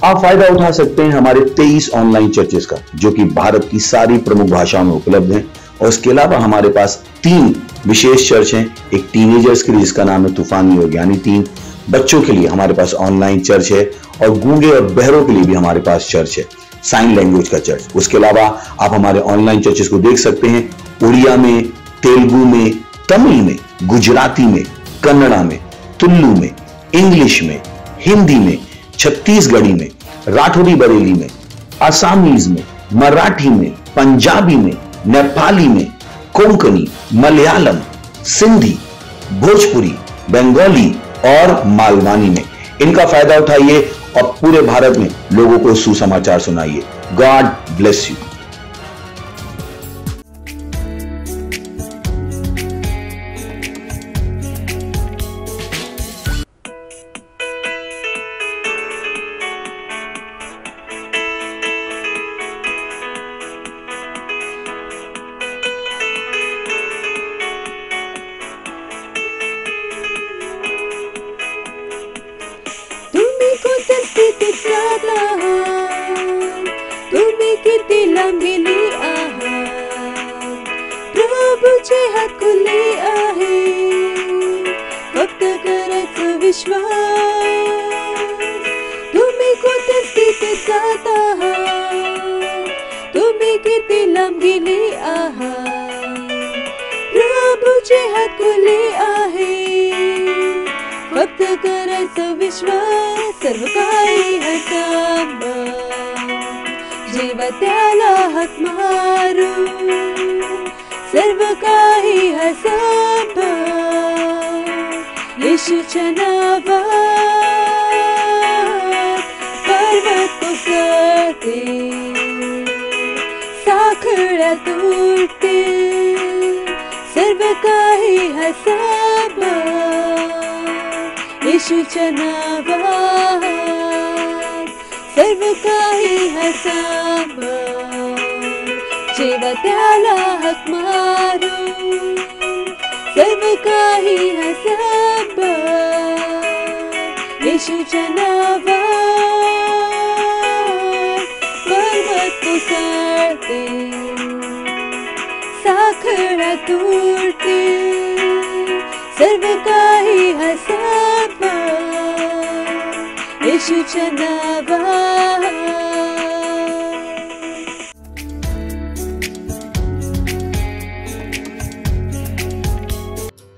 आप फायदा उठा सकते हैं हमारे 23 ऑनलाइन चर्चेस का, जो कि भारत की सारी प्रमुख भाषाओं में उपलब्ध हैं। और इसके अलावा हमारे पास 3 विशेष चर्च हैं। एक टीनेजर्स के लिए जिसका नाम है तूफानी और ज्ञानी 3, बच्चों के लिए हमारे पास ऑनलाइन चर्च है, और गूंगे और बहरों के लिए भी हमारे पास चर्च है, साइन लैंग्वेज का चर्च। उसके अलावा आप हमारे ऑनलाइन चर्चेस को देख सकते हैं उड़िया में, तेलुगु में, तमिल में, गुजराती में, कन्नड़ा में, तुलु में, इंग्लिश में, हिंदी में, छत्तीसगढ़ी में, राठौरी बरेली में, आसामीज में, मराठी में, पंजाबी में, नेपाली में, कोंकणी, मलयालम, सिंधी, भोजपुरी, बंगाली और मालवानी में। इनका फायदा उठाइए और पूरे भारत में लोगों को सुसमाचार सुनाइए। God bless you. तुम्ही किती लांब गेली आहात, प्रभूचे हात खुले आहे, फक्त करायचं विश्वास। तुम्ही कोणत्या स्थितीत जात आहात, तुम्ही किती लांब गेली आहात, प्रभूचे हात खुले आहे, फक्त करायचं विश्वास। सर्व काही हसाब जेव्हा त्याला हात मारू, सर्व काही हसाब येशूच्या नावात। पर्वत कोसळते, साखळ्या तुटते, सर्व काही हसाब येशूच्या नावात। सर्व काही हसाब जेव्हा त्याला हाक मारू, सर्व काही हसाब येशूच्या नावात। पर्वत कोसळते, साखळ्या तुटते, सर्व काही हसाब येशूच्या नावात।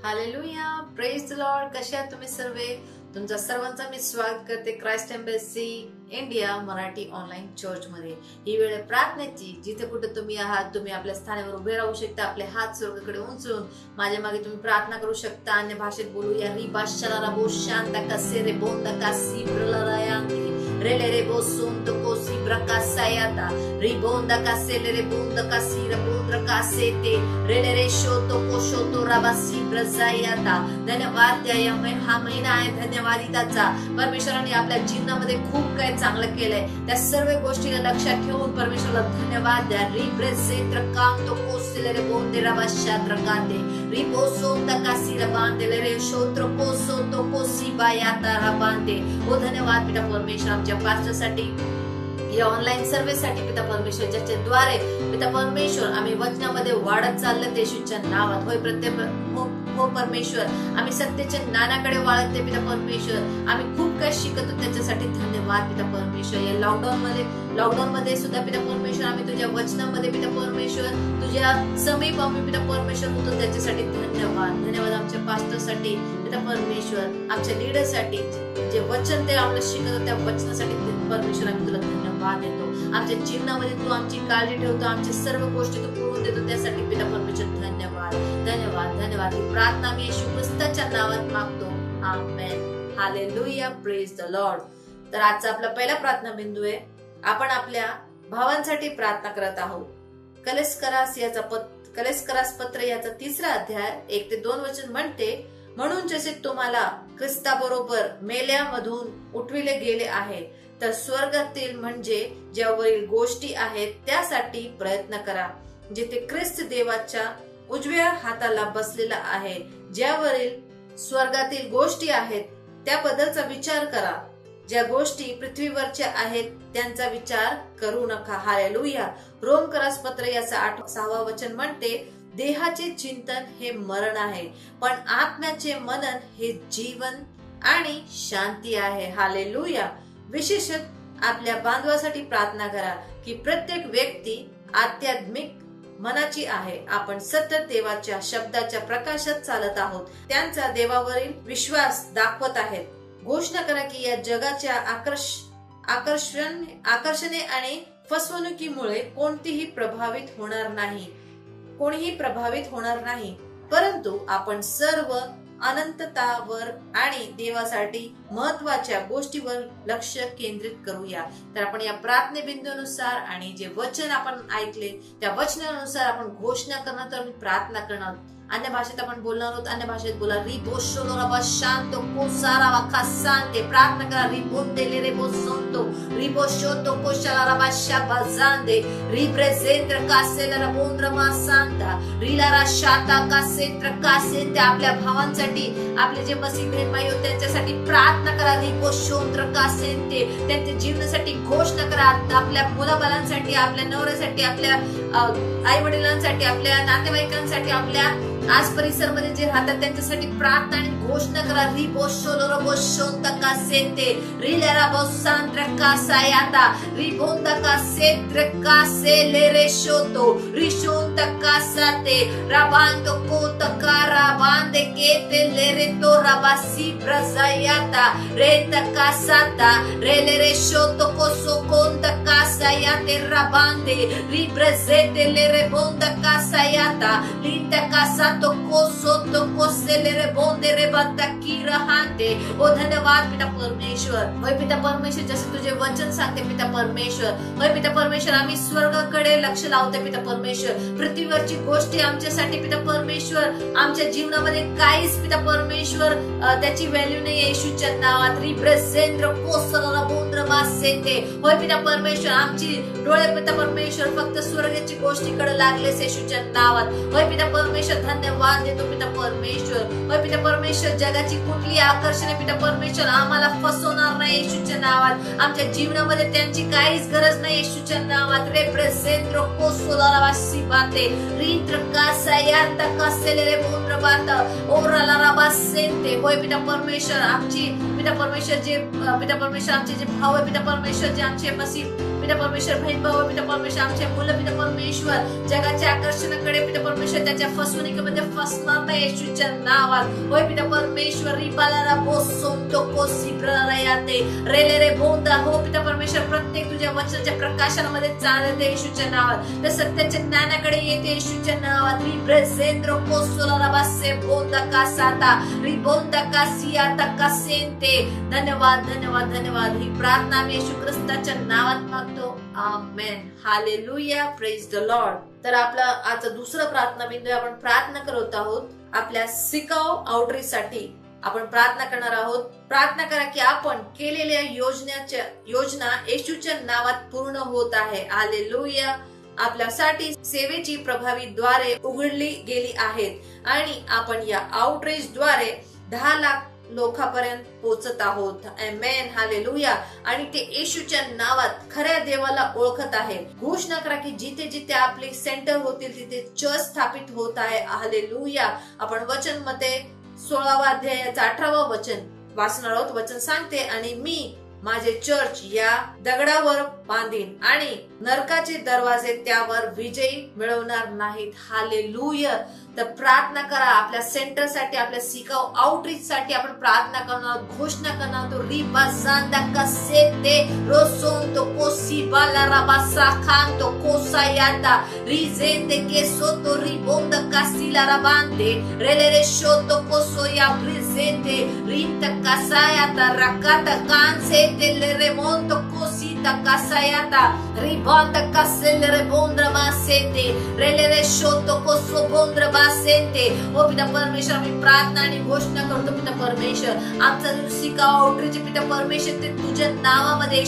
Hallelujah, praise the Lord. कशा आहात तुम्ही सर्वे? तुमचं सर्वांचं मी स्वागत करते Christ embassy India Marathi online church मध्ये। ही वेळ आहे प्रार्थनेची, जिथे कुठे तुम्ही आहात तुम्ही आपल्या स्थानावर उभे राहू शकता, आपले हात स्वर्गाकडे उंचलून माझ्या मागे तुम्ही प्रार्थना करू शकता। अन्य भाषेत बोलूया। रिबाशाला रबो शांता कसे रे बोंदा कासी ब्रलरायांती रेले रे बोसुम तो कोसी ब्रकासायाता रिबोंदा कासे रे बोंदा कासी रे बोंद्र कासेते रेले रे शोतो कोशोतो रबासी ब्रजायाता। धन्यवाद द्या, हा महिना आहे धन्यवादिताचा। परमेश्वराने आपल्या जीवनामध्ये खूप काही चांगलं केलंय, त्या सर्व गोष्टीला लक्षात ठेवून परमेश्वराला धन्यवाद द्या। रिब्रेसेत्र काम तो कोसले रे बोंदे रबाशात्र कांदे रिबोसोंदा कासी रे बांदे रे शोत्र कोसो तो कोसी बायाता रबांदे। ओ धन्यवाद पिता परमेश्वर आमच्या पास्टरसाठी, या ऑनलाईन सर्व्हिससाठी पिता परमेश्वर, ज्याच्या द्वारे पिता परमेश्वर आम्ही वचनामध्ये वाढत चाललो येशूच्या नावात। होय प्रत्येक हो परमेश्वर, आम्ही सत्याच्या ज्ञानाकडे वाढते पिता परमेश्वर। आम्ही खूप काही शिकतो, त्याच्यासाठी धन्यवाद पिता परमेश्वर। या लॉकडाऊन मध्ये सुद्धा पिता परमेश्वर आम्ही तुझ्या वचनामध्ये पिता परमेश्वर तुझ्या समीप आम्ही पिता परमेश्वर होतो, त्याच्यासाठी धन्यवाद। धन्यवाद आमच्या पास्टरसाठी पिता परमेश्वर, आमच्या लीडरसाठी, जे वचन ते आम्हाला शिकवतो त्या वचनासाठी परमेश्वर आम्ही तुला धन्यवाद देतो। आमच्या जीवनामध्ये तू आमची काळजी ठेवतो, आमच्या सर्व गोष्टी तू पुरवून देतो, त्यासाठी पिता परमेश्वर धन्यवाद धन्यवाद धन्यवाद। ही प्रार्थना मी येशू ख्रिस्ताच्या नावात मागतो, amen. Hallelujah, praise the Lord. तर आजचा आपला पहिला प्रार्थना बिंदू आहे, आपण आपल्या भावांसाठी प्रार्थना करत आहोत। कलेस्करास पत्र याचा 3रा अध्याय 1 ते 2 वचन म्हणते, म्हणून जसे तुम्हाला ख्रिस्ताबरोबर मेल्यामधून उठविले गेले आहे, तर स्वर्गातील म्हणजे ज्यावरील गोष्टी आहेत त्यासाठी प्रयत्न करा, जिथे ख्रिस्त देवाच्या उजव्या हाताला बसलेला आहे। ज्यावरील स्वर्गातील गोष्टी आहेत त्याबद्दलचा विचार करा, ज्या गोष्टी पृथ्वीवरच्या आहेत त्यांचा विचार करू नका. हालेलुया. रोमकरास पत्र याचा 6वा वचन म्हणते, देहाचे चिंतन हे मरण आहे, पण आत्म्याचे मनन हे जीवन आणि शांती आहे. हालेलुया. विशेषतः आपल्या बांधवासाठी प्रार्थना करा की प्रत्येक व्यक्ती आध्यात्मिक मनाची आहे. आपण सतत देवाच्या शब्दाच्या प्रकाशात चालत आहोत. त्यांचा देवावरील विश्वास दाखवत आहेत. घोषणा करा की या जगाच्या आकर्षणे आणि फसवणुकीमुळे कोणीही प्रभावित होणार नाही, परंतु आपण सर्व अनंततावर आणि देवासाठी महत्वाच्या गोष्टीवर लक्ष केंद्रित करूया. तर आपण या प्रार्थने बिंदूनुसार आणि जे वचन आपण ऐकले त्या वचनानुसार आपण घोषणा करणार, तर मी प्रार्थना करणार. अन्य भाषेत आपण बोलणार आहोत. अन्य भाषेत बोला. रिबोशोलो रबा शांतो कोसारा वाखा सांते. प्रार्थना करा. रिबोंदेले रेबो सोंतो रिबोशोतो कोशाला रबा शाबाजांदे रिप्रेझेंट कासेला रबोंद्रमा सांता रिलारा शाता कासेंट्र कासेंते. आपल्या भावांसाठी, आपले जे मसीह बहीण भाई होते त्यांच्यासाठी प्रार्थना करा. रिबोशोंद्र कासेंते. त्यांच्या जीवनासाठी घोषणा करा. आपल्या मुलाबाळांसाठी, आपल्या नवऱ्यासाठी, आपल्या आई वडिलांसाठी, आपल्या नातेवाईकांसाठी, आपल्या आज परिसरमध्ये जे राहतात त्यांच्यासाठी प्रार्थना आणि घोषणा करा. रिबोशोलो रबोशोंता कासेंते रिलेरा बोसांट्र कासायाता रिबोंदा कासेंट्र कासेले रेशोतो रिशोंता कासाते राबांतो कोतकारा बांदे केते लेरेतो राबासी ब्रजायाता रेता कासाता रेले रेशोतो कोसो कोंता कासायाते राबांदे रिब्रेजेते ले रेबोंदा कासायाता लिंता कासा तो कोसो तो कोसेले रे बोंदे रे बाता की रहते. ओ धन्यवाद पिता परमेश्वर. होय पिता परमेश्वर, जसे तुझे वचन सांगते पिता परमेश्वर. होय पिता परमेश्वर, आम्ही स्वर्गाकडे लक्ष लावते पिता परमेश्वर. पृथ्वीवरची गोष्टी आमच्यासाठी पिता परमेश्वर, आमच्या जीवनामध्ये काहीच पिता परमेश्वर त्याची व्हॅल्यू नाही. येशूच्या नावात रिप्रेझेंट कोसला बोंद्र मासेते. होय पिता परमेश्वर, आमची डोळे पिता परमेश्वर फक्त स्वर्गाची गोष्टीकडे लागलेस येशूच्या नावात. होय पिता परमेश्वर, धन्यवाद देतो पिता परमेश्वर. होय पिता परमेश्वर, जगाची कुठली आकर्षणे पिता परमेश्वर आम्हाला फसवणार नाही येशूच्या नावात. आमच्या जीवनामध्ये त्यांची काहीच गरज नाही येशूच्या नावात. रिप्रेझेंट कोसोला वासी बाते रिंट्र कासायाता कासेले रे बोंद्र बाता ओराला राबासेंते. होय पिता परमेश्वर, आमची पिता परमेश्वर जे पिता परमेश्वर आमचे जे भाव आहे पिता परमेश्वर, जे आमचे मसीह पिता परमेश्वर बहीण भाऊ पिता परमेश्वर, आमचे मुलं पिता परमेश्वर जगाच्या आकर्षणाकडे पिता परमेश्वर त्याच्या फसवणुकीमध्ये फसणार नाही येशूच्या नावात. होय पिता परमेश्वर, रिबाला बोसोंतो कोसिब्राला याते रेले रे बोंदा. हो पिता परमेश्वर, प्रत्येक तुझ्या वचनाच्या प्रकाशनामध्ये चालते येशूच्या नावात. त्या सत्याच्या ज्ञानाकडे येते येशूच्या नावात. रिप्रेझेंट्रो कोसोला रबासे बोंदा कासाता रिबोंदा कासियाता कासेंते. धन्यवाद धन्यवाद धन्यवाद. ही प्रार्थना मी येशू ख्रिस्ताच्या नावात मागतो. Amen. Hallelujah. Praise the Lord. तर आपला आजचा दुसरा प्रार्थना बिंदू आपण प्रार्थना करत आहोत आपल्या सिकाओ आउटरीच साठी आपण प्रार्थना करणार आहोत. प्रार्थना करा की आपण केलेल्या योजना येशूच्या नावात पूर्ण होत आहे. हालेलुया. आपल्यासाठी सेवेची प्रभावी द्वारे उघडली गेली आहेत आणि आपण या आउटरीच द्वारे 10 लाख लोकांपर्यंत पोहोचत आहोत. आमेन. हालेलुया. आणि ते येशूच्या नावात खऱ्या देवाला ओळखत आहे. घोषणा करा की जिथे जिथे आपले सेंटर होतील तिथे चर्च स्थापित होत आहे. हालेलुया. आपण वचन मध्ये 16वा अध्यायाचा 18वा वचन वाचणार आहोत. वचन सांगते, आणि मी माझे चर्च या दगडावर बांधीन आणि नरकाचे दरवाजे त्यावर विजयी मिळवणार नाहीत. हालेलुया. तर प्रार्थना करा आपल्या सेंटर साठी, आपल्या सिकाओ आउटरीच साठी आपण प्रार्थना करणार, घोषणा करणार. तो रिबाजांदा कसेते रोसोंतो कोसिबाला राबासा खांतो कोसायाता रिजेंदे केसोतो रिबोंदा कासिला राबांदे रेले रेशोतो कोसोया प्रिजेंदे रिंता कासायाता राकाता कांसेते ले रेmonto Kosi rebonda casayata ribonda casellere bondra masente relere शोतो कोसो बोंद्र बासेंते ओ पिता परमेश्वर आम्ही प्रार्थना आणि घोषणा करतो पिता परमेश्वर आमचा रुसिका आउटरीच पिता परमेश्वर ते तुझ्या नावामध्ये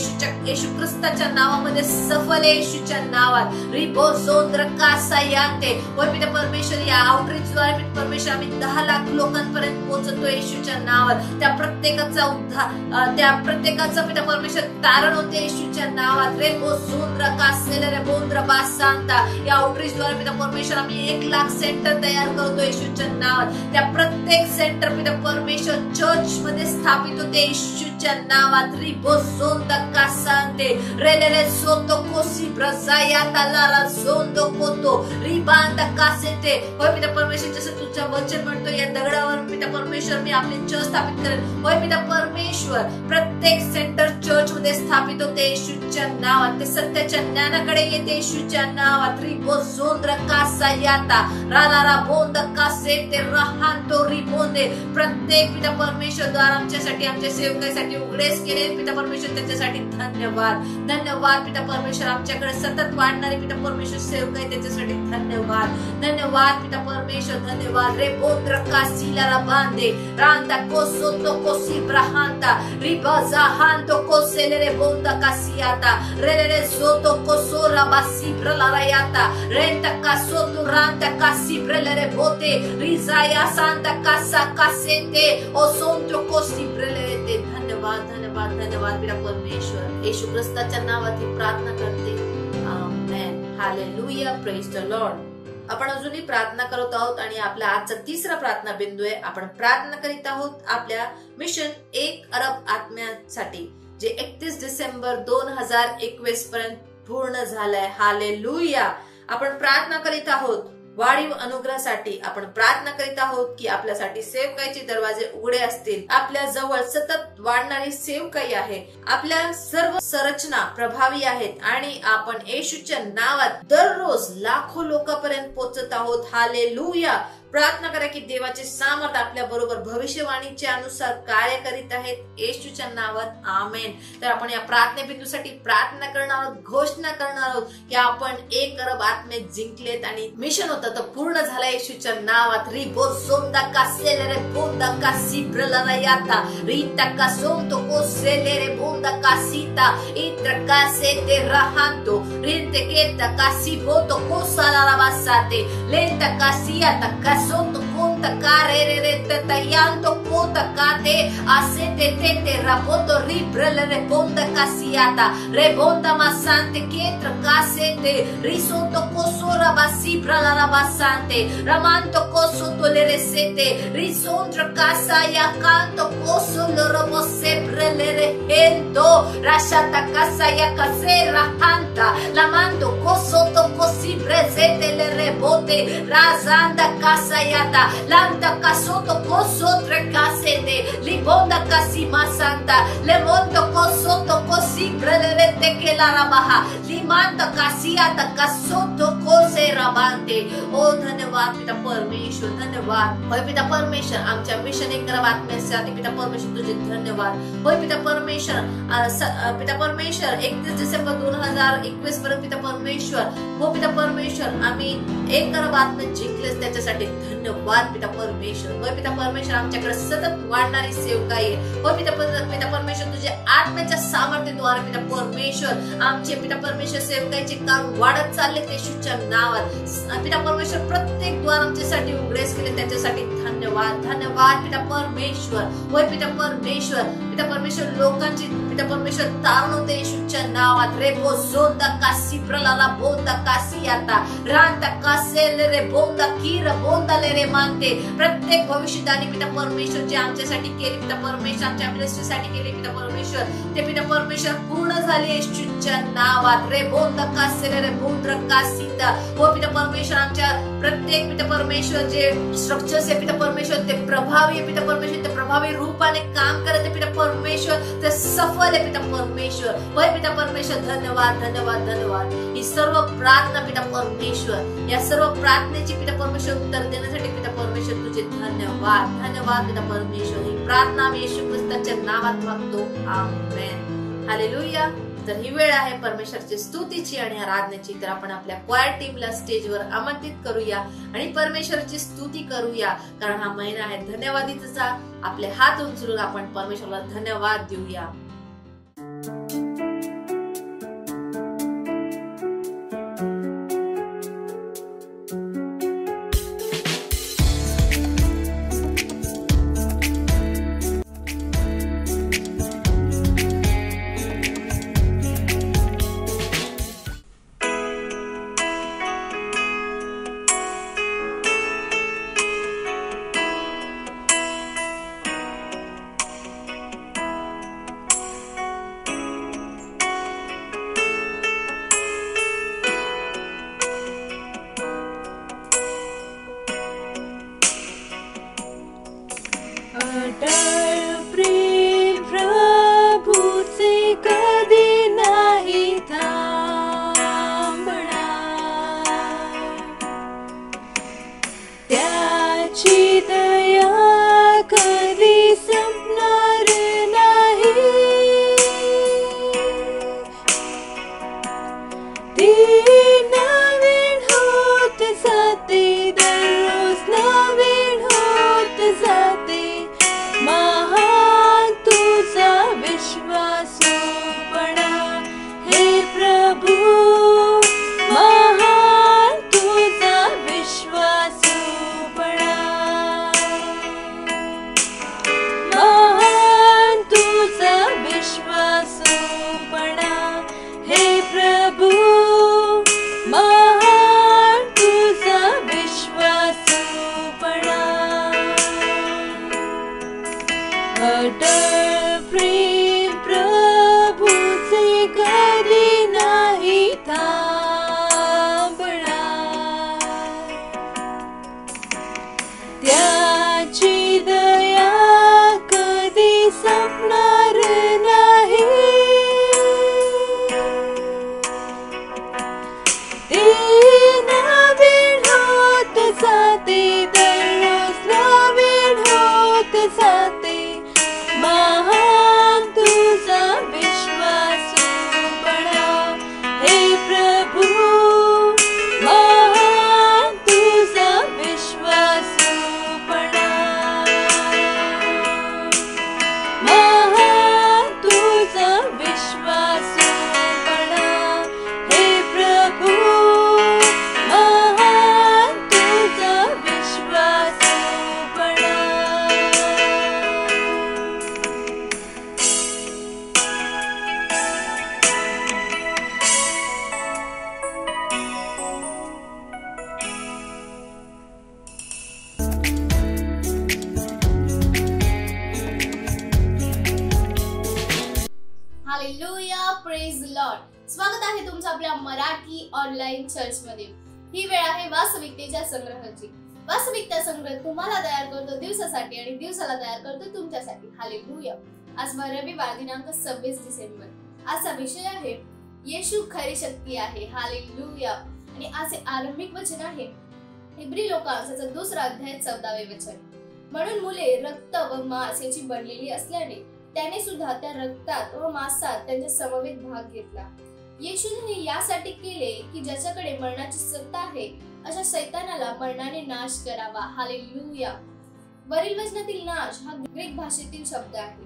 येशू ख्रिस्ताच्या नावामध्ये सफल येशूच्या नावात रिबो जोंद्र कासायांते ओ पिता परमेश्वर या आउटरीच द्वारे पिता परमेश्वर आम्ही 10 लाख लोकांपर्यंत पोहोचतो येशूच्या नावात त्या प्रत्येकाचा उद्धार त्या प्रत्येकाचा पिता परमेश्वर तारण होते येशूच्या नावात रिबो जोंद्र कासेलरे बोंद्र बासांता या आउटरीच द्वारे पिता परमेश्वर आम्ही 1 लाख सेंटर तयार करतो येशूच्या नावात त्या प्रत्येक सेंटर पिता परमेश्वर चर्च मध्ये स्थापित होते येशूच्या नावात रिबो जोंदा कासांते रेलेले सोतो कोसी ब्रजाया तालारा जोंदो कोतो रिबांदा कासेते होय पिता परमेश्वर जसं तुझं वचन म्हणतो या दगडावर पिता परमेश्वर मी आपले चर्च स्थापित करेन होय पिता परमेश्वर प्रत्येक सेंटर चर्च मध्ये स्थापित होते येशूच्या नावात ते सत्याच्या ज्ञानाकडे येते येशूच्या नावात रिबो जोंद्र कासायाता रालारा बोंद कासेते रहांतो रिबोंदे प्रत्येक पिता परमेश्वर द्वार आमच्यासाठी आमच्या सेवकासाठी उघडेच केले पिता परमेश्वर त्याच्यासाठी धन्यवाद धन्यवाद पिता परमेश्वर आमच्याकडे सतत वाढणारे पिता परमेश्वर सेवक आहे त्याच्यासाठी धन्यवाद धन्यवाद पिता परमेश्वर धन्यवाद रे बोंद्र कासीला बांधे रांदा कोसोतो कोसी ब्रहांता रिबाजा हांतो कोसेले रे बोंदा कासियाता रे रे सोतो कोसोरा बासी ब्रलारायाता रेंता कासोतो रांता कासी ब्रलरे बोते रिजाया सांता कासा कासेते ओ सोंतो कोसी ब्रलरे धन्यवाद धन्यवाद धन्यवाद पिता परमेश्वर येशू ख्रिस्ताच्या नावात ही प्रार्थना करते आमेन हालेलुया प्रेज द लॉर्ड आपण अजूनही प्रार्थना करत आहोत आणि आपला आजचा तिसरा प्रार्थना बिंदू आहे आपण प्रार्थना करीत आहोत आपल्या मिशन 1 अरब आत्म्यासाठी जे 31 डिसेंबर 2021 पर्यंत पूर्ण झालंय हालेलुया आपण प्रार्थना करीत आहोत वाढीव अनुग्रहासाठी आपण प्रार्थना करीत आहोत की आपल्यासाठी सेवकाईचे दरवाजे उघडे असतील आपल्या जवळ सतत वाढणारी सेवकाई आहे आपल्या सर्व संरचना प्रभावी आहेत आणि आपण येशूच्या नावात दररोज लाखो लोकांपर्यंत पोहोचत आहोत हालेलुया प्रार्थना करा की देवाचे सामर्थ आपल्या बरोबर भविष्यवाणीच्या अनुसार कार्य करीत आहेत येशूच्या नावात आमेन तर आपण या प्रार्थने बिंदूसाठी प्रार्थना करणार आहोत घोषणा करणार आहोत की आपण 1 अरब आत्मे जिंकलेत आणि मिशन होतं तर पूर्ण झालं येशूच्या नावात रिबो सोंदा कासेलेरे बोंदा कासी ब्रलायाता रीता कासोंतो कोसेलेरे बोंदा कासीता इत्र कासेते रहांतो रीते केता कासी बोतो कोसाला बासाते लेंता कासियाता Sotto conta carere tagliando conta cate asete tete rapoto ribrele reponda casiata rebonda massante chetra casete risotto cosora basibra la bassante ramanto cosotto le resete risondra casa ya canto coso lo robo sempre le rehento rasciata casa ya casera hanta la mando cosotto così presente le rebote rasanda casa Sayata, lanta casoto coso tre casete, libonda casima santa, le mondo cosoto così prelevete che la rabaha, limanta casiata casoto cose rabante. Oh धन्यवाद पिता परमेश्वर धन्यवाद होय पिता परमेश्वर आमच्या mission 1 अरब आत्म्यासाठी पिता परमेश्वर तुझे धन्यवाद होय पिता परमेश्वर 31 डिसेंबर 2021 पर्यंत पिता परमेश्वर हो पिता परमेश्वर आम्ही 1 अरब आत्मे जिंकलेच त्याच्यासाठी धन्यवाद पिता परमेश्वर होय पिता परमेश्वर आमच्याकडे सतत वाढणारी सेवकाई आहे होय पिता परमेश्वर तुझे आत्म्याच्या सामर्थ्याद्वारे पिता परमेश्वर आमचे पिता परमेश्वर सेवकाईचे काम वाढत चालले येशूच्या नावात पिता परमेश्वर प्रत्येक द्वार आमच्यासाठी उघडेच केले त्याच्यासाठी धन्यवाद धन्यवाद पिता परमेश्वर होय पिता परमेश्वर लोकांची पिता परमेश्वर तारण होते येशूच्या नावात रेबो जोंदा कासी प्रलाला बोंदा कासियाता रांता कासेले रे बोंदा कीर बोंदा ले रे मानते प्रत्येक भविष्यवाणी पिता परमेश्वर जे आमच्यासाठी केले पिता परमेश्वर आमच्या मिनिस्ट्रीसाठी केले पिता परमेश्वर ते पिता परमेश्वर पूर्ण झाले येशूच्या नावात रे बोंदा कासेले रे बोंद्र कासिता हो पिता परमेश्वर आमच्या प्रत्येक पिता परमेश्वर जे स्ट्रक्चर्स आहे पिता परमेश्वर ते प्रभावी आहे पिता परमेश्वर ते प्रभावी रूपाने काम करते पिता परमेश्वर ते सफल आहे पिता परमेश्वर होय पिता परमेश्वर धन्यवाद धन्यवाद धन्यवाद ही सर्व प्रार्थना पिता परमेश्वर या सर्व प्रार्थनेची पिता परमेश्वर उत्तर देण्यासाठी पिता परमेश्वर तुझे धन्यवाद धन्यवाद पिता परमेश्वर ही प्रार्थना आम्ही येशू ख्रिस्ताच्या नावात मागतो आमेन हालेलुया तर ही वेळ आहे परमेश्वरची स्तुतीची आणि आराधनेची. तर आपण आपल्या क्वायर टीमला स्टेजवर आमंत्रित करूया आणि परमेश्वरची स्तुती करूया, कारण हा महिना आहे धन्यवादीचा. आपले हात उंचलून आपण परमेश्वराला धन्यवाद देऊया. अटल प्रेम प्रभूचे कधी नाही थांबणार, त्याची दया कधी संपणार नाही. ती नवीन होत जाते, दररोज नवीन होत जाते. महान तुझा विश्वासूपणा हे प्रभू, महान तुझा विश्वासूपणा, महान तुझा विश्वासूपणा हे प्रभू, महान तुझा विश्वासूपणा. अटल प्रेम प्रभूचे कधी नाही थांबणार, त्याची दया कधी संपणार नाही. ती नवीन होत जाते, दररोज नवीन होत जाते. महान तुझा विश्वासूपणा हे प्रभू, महान तुझा विश्वासूपणा, महान तुझा विश्वासूपणा हे प्रभू, महान तुझा विश्वासूपणा. Hallelujah, praise Lord. स्वागत आहे तुमचं आपल्या मराठी ऑनलाईन चर्च मध्ये. ही वेळ आहे वास्तविकतेच्या संग्रहाची. वास्तविकता संग्रह तुम्हाला तयार करतो दिवसासाठी आणि दिवसाला तयार करतो तुमच्यासाठी. हालेलुया. आज रविवार दिनांक 26 डिसेंबर. आजचा विषय आहे येशू खरी शक्ती आहे. हालेलुया. आणि आजचे आरंभिक वचन आहे इब्री लोकांचा 2 अध्याय 14 वचन. म्हणून मुले रक्त व मांस याची बनलेली असल्याने त्याने सुद्धा त्या रक्तात व मांसात त्यांच्या समवेत भाग घेतला. येशूने हे यासाठी केले की ज्याच्याकडे मरणाची सत्ता आहे अशा शैतानाला मरणाने नाश करावा. हालेलुया. वरील वचनातील नाश हा ग्रीक भाषेतील शब्द आहे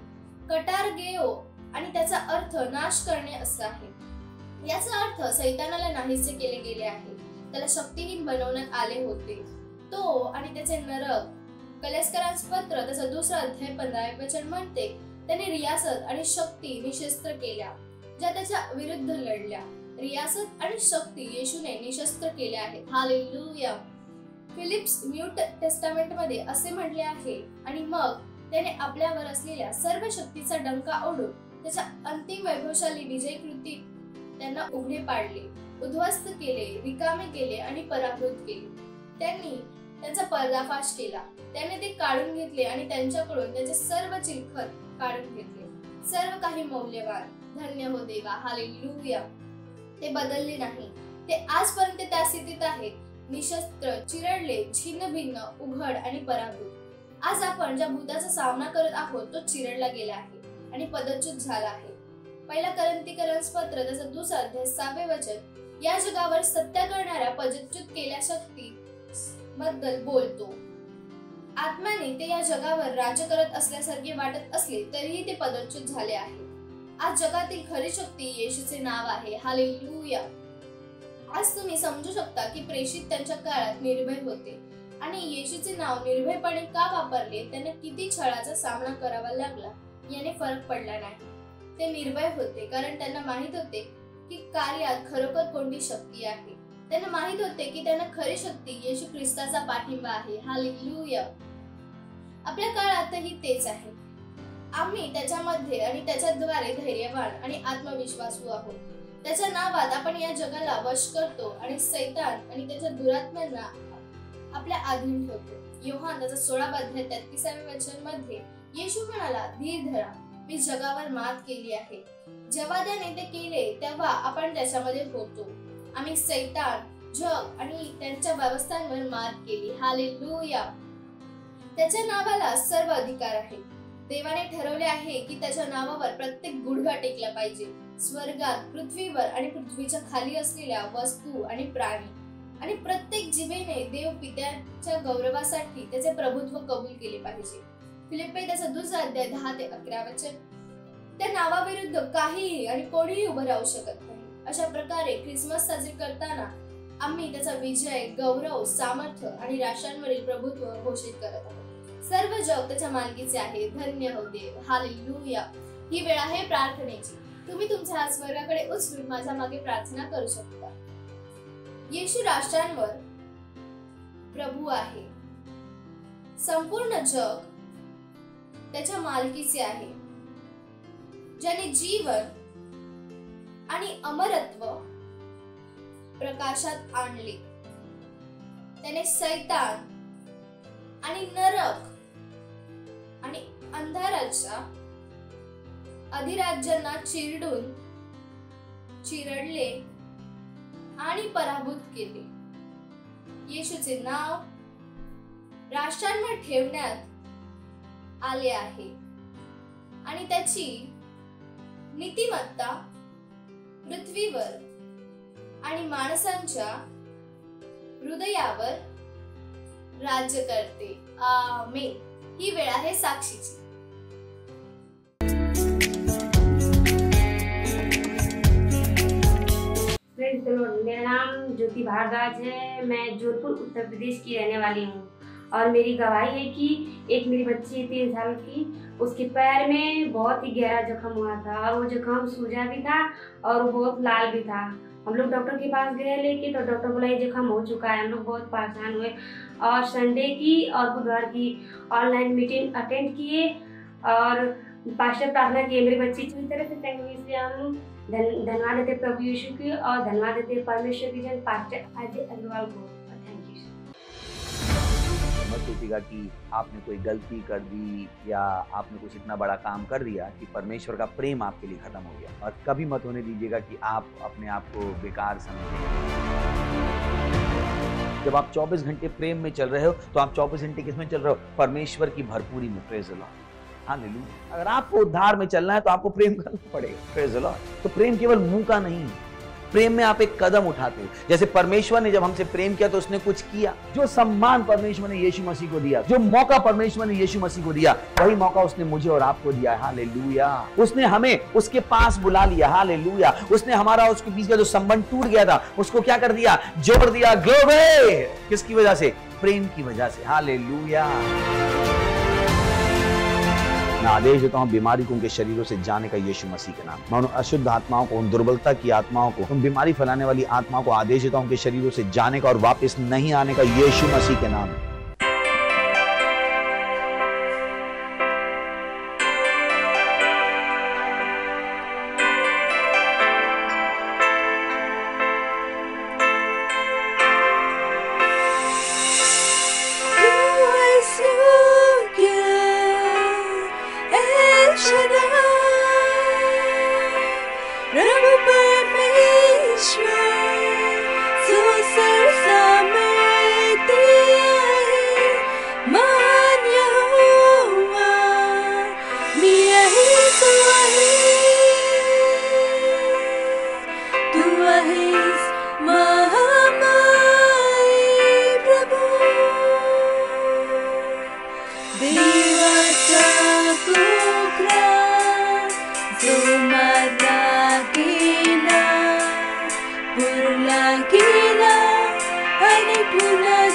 कटारगेओ आणि त्याचा अर्थ नाश करणे असा आहे. याचा अर्थ शैतानाला नाहीसे केले गेले आहे, त्याला शक्तिहीन बनवण्यात आले होते. तो आणि त्याचे नरक. कलेस्करांस पत्र त्याचा 2 अध्याय 15 वचन म्हणते त्याने रियासत आणि शक्ती निशस्त्र केल्या ज्या त्याच्या विरुद्ध लढल्या. रियासत आणि शक्ती येशूने निशस्त्र केल्या आहेत. हालेलुया. फिलिप्स न्यू टेस्टामेंट मध्ये असे म्हटले आहे, आणि मग त्याने आपल्यावर असलेल्या सर्व शक्तीचा डंका ओढून त्याच्या अंतिम वैभवशाली विजय कृती त्यांना उघडे पाडले, उद्ध्वस्त केले, रिकामे केले आणि पराभूत केले. त्यांनी त्यांचा पर्दाफाश केला. त्याने ते काढून घेतले आणि त्यांच्याकडून त्याचे सर्व चिलखत काढून घेतले. सर्व काही मौल्यवान. धन्य हो देवा. हालेलुया. ते बदलले नाही. ते आजपर्यंत त्या स्थितीत आहेत, निशस्त्र, चिरडले, छिन्न भिन्न, उघड आणि पराभूत. आज आपण ज्या भूताचा सामना करत आहोत तो चिरडला गेला आहे आणि पदच्युत झाला आहे. पहिला करंथीकरांस पत्र त्याचा 2 अध्याय 6 वचन या जगावर सत्य करणाऱ्या पदच्युत केल्या शक्ती बद्दल बोलतो. आत्म्याने ते या जगावर राज्य करत असल्यासारखे वाटत असले तरीही ते पदच्युत झाले आहे. आज जगातील खरी शक्ती येशूचे नाव आहे. हालेलुया. आज तुम्ही समजू शकता की प्रेषित त्यांच्या काळात निर्भय होते आणि येशूचे नाव निर्भयपणे का वापरले, त्यांना किती छळाचा सामना करावा लागला याने फरक पडला नाही. ते निर्भय होते कारण त्यांना माहित होते की कार्यात खरोखर कोणती शक्ती आहे. त्यांना माहित होते की त्यांना खरी शक्ती येशू ख्रिस्ताचा पाठिंबा आहे. हालेलुया. आपल्या काळातही तेच आहे. आम्ही त्याच्यामध्ये आणि त्याच्याद्वारे धैर्यवान आणि आत्मविश्वासू आहोत. त्याच्या नावात आपण या जगाला वश करतो आणि सैतान आणि त्याच्या दुरात्म्यांना आपल्या अधीन ठेवतो. योहान त्याचा 16 अध्याय 33 वचन मध्ये येशू म्हणाला, धीर धरा, मी जगावर मात केली आहे. जेव्हा त्याने ते केले तेव्हा आपण त्याच्यामध्ये होतो. आम्ही सैतान, जग आणि त्यांच्या व्यवस्थांवर मात केली. हालेलुया. त्याच्या नावाला सर्व अधिकार आहे. देवाने ठरवले आहे की त्याच्या नावावर प्रत्येक गुडघा टेकला पाहिजे. स्वर्गात, पृथ्वीवर आणि पृथ्वीच्या खाली असलेल्या वस्तू आणि प्राणी आणि प्रत्येक जीवेने देव पित्याच्या गौरवासाठी त्याचे प्रभुत्व कबूल केले पाहिजे. फिलिप्पी त्याचा 2 अध्याय 10 ते 11 वचन. त्या नावाविरुद्ध काहीही आणि कोणीही उभं राहू शकत नाही. अशा प्रकारे ख्रिसमस साजरी करताना आम्ही त्याचा विजय, गौरव, सामर्थ्य आणि राष्ट्रांवरील प्रभुत्व घोषित करत आहोत. सर्व जग त्याच्या मालकीचे आहे. धन्य हो देव. हालेलुया. ही वेळ आहे प्रार्थनेची. तुम्ही तुमचे हात स्वर्गाकडे उचलून माझ्या मागे प्रार्थना करू शकता. येशू राष्ट्रांवर प्रभू आहे. संपूर्ण जग त्याच्या मालकीचे आहे. ज्याने जीवन आणि अमरत्व प्रकाशात आणले. त्याने सैतान आणि नरक आणि अंधाराच्या अधिराज्यांना चिरडले आणि पराभूत केले. येशूचे नाव राष्ट्रांवर ठेवण्यात आले आहे आणि त्याची नीतिमत्ता पृथ्वीवर आणि माणसांच्या हृदयावर राज्य करते. आमेन. ही वेळ आहे साक्षीची. मेरा नाम ज्योति भारद्वाज है। मैं जोधपुर उत्तर प्रदेश की रहने वाली हूँ और मेरी गवाही है कि एक मेरी बच्ची 3 साल की, उसके पैर में बहुत ही गहरा जख्म हुआ था और वो जख्म सूजा भी था और वो बहुत लाल भी था। हम लोग डॉक्टर के पास गए लेके, तो डॉक्टर बोला ये जख्म हो चुका है। हम लोग बहुत परेशान हुए और संडे की और बुधवार की ऑनलाइन मीटिंग अटेंड किए और पास्टर प्रार्थना किए। मेरी बच्ची पूरी तरह से चंगी हुई। इसलिए हम धन्यवाद देते प्रभु यीशु की और धन्यवाद देते परमेश्वर की जन पास्टर अजय अग्रवाल को। Thank you. मत सोचिएगा कि आपने कोई गलती कर दी या आपने कुछ इतना बड़ा काम कर दिया कि परमेश्वर का प्रेम आपके लिए खत्म हो गया। और कभी मत होने दीजिएगा कि आप अपने आप को बेकार समझें। जब आप 24 घंटे प्रेम में चल रहे हो तो आप 24 घंटे किसमें चल रहे हो? परमेश्वर की भरपूरी में। Praise the Lord. हालेलुया। अगर आपको उद्धार में चलना है तो आपको प्रेम करना पड़ेगा। Praise the Lord. तो प्रेम केवल मुंह का नहीं है, प्रेम में आप एक कदम उठाते हो। जैसे परमेश्वर ने जब हमसे प्रेम किया तो उसने कुछ किया। जो सम्मान परमेश्वर ने यीशु मसीह को दिया, जो मौका परमेश्वर ने यीशु मसीह को दिया, वही मौका उसने मुझे और आपको दिया है। हालेलुया। उसने हमें उसके पास बुला लिया। हालेलुया। उसने हमारा उसके बीच का जो संबंध टूट गया था उसको क्या कर दिया? जोड़ दिया। ग्लोरी। किसकी वजह से? प्रेम की वजह से। हालेलुया। मैं आदेश देता हूं बीमारी को उनके शरीरों से जाने का यीशु मसीह के नाम। मैं उन अशुद्ध आत्माओं को, उन दुर्बलता की आत्माओं को, उन बीमारी फैलाने वाली आत्माओं को आदेश देता हूं उनके शरीरों से जाने का और वापस नहीं आने का यीशु मसीह के नाम।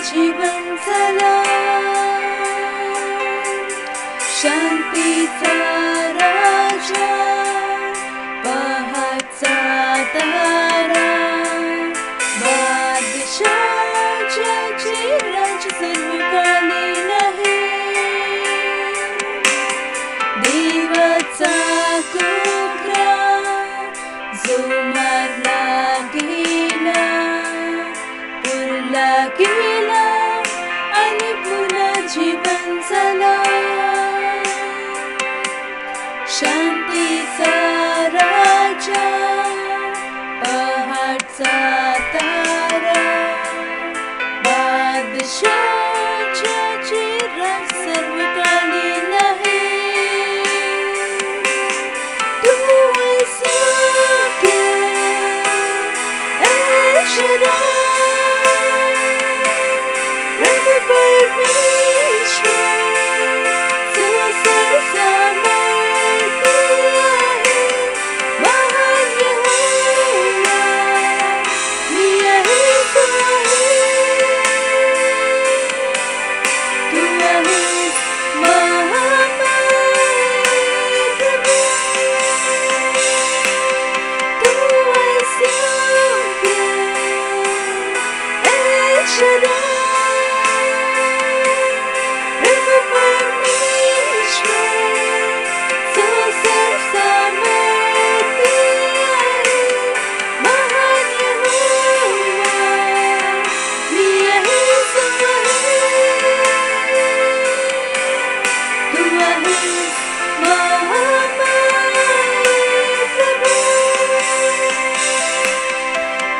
जीवन झाला शांतीचा राजा पहाटचा तारा बादशाहाचे राज सर्वकालीन आहे देवाचा कोपरा जो मारला गेला पुरला गेला आणि पुन्हा जीवन झाला शांतीचा राजा पहाटचा तारा बादशाहाचे राज सर्वकालीन आहे तू सत्य ऐश्वर्य रब परमेश्वर सर्वसामर्थ्य आहे महान यहोवा मी आहेस तू आहेस महामाय प्रभू तू आहेस योग्य ऐश्वर्य रब परमेश्वर सर्वसामर्थ्य आहे महान यहोवा मी आहेस तू आहेस महामाय प्रभू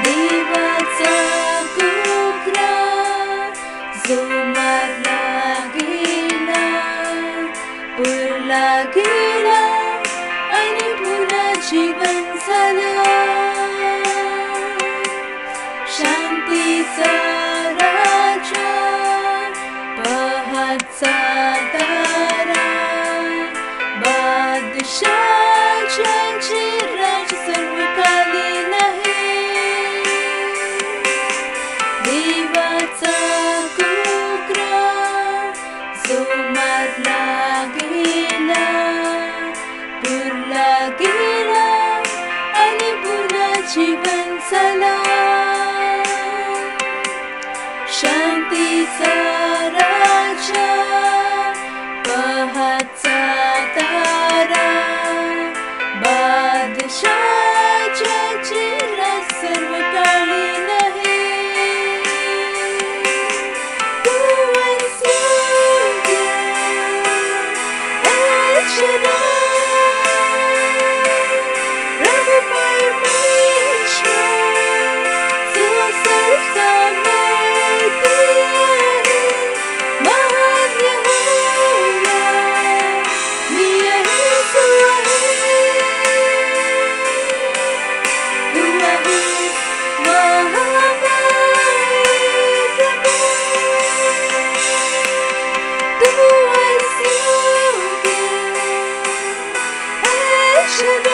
देवाचा कोपरा जो मारला गेला पुरला गेला आणि पुन्हा जीवन झालं शांतीचा राजा पहाटचा तारा बादशाहाचे राज सर्वकालीन आहे देवाचा कोपरा जो मारला गेला पुरला गेला आणि पुन्हा जीवन झाला शांतीचा राजा पहाटचा तारा बादशाहाचे राज सर्वकालीन आहे तू आहेस योग्य ऐश्वर्य रब परमेश्वर सर्वसामर्थ्य आहे महान यहोवा मी आहेस तू आहेस महामाय प्रभू तू आहेस योग्य ऐश्वर्य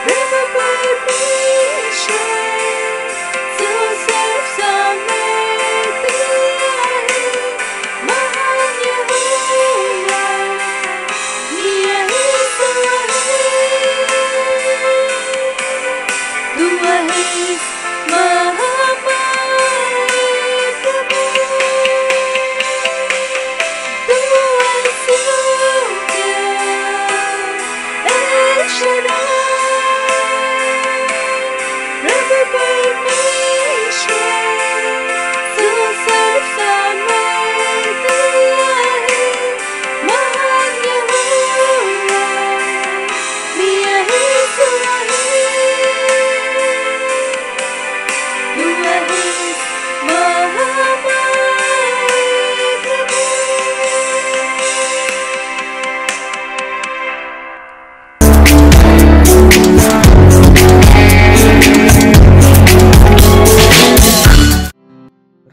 रब परमेश्वर सर्वसामर्थ्य आहे महान यहोवा मी आहेस तू आहेस महामाय प्रभू तू आहेस योग्य ऐश्वर्य रब परमेश्वर सर्वसामर्थ्य आहे महान यहोवा मी आहेस तू आहेस महामाय प्रभू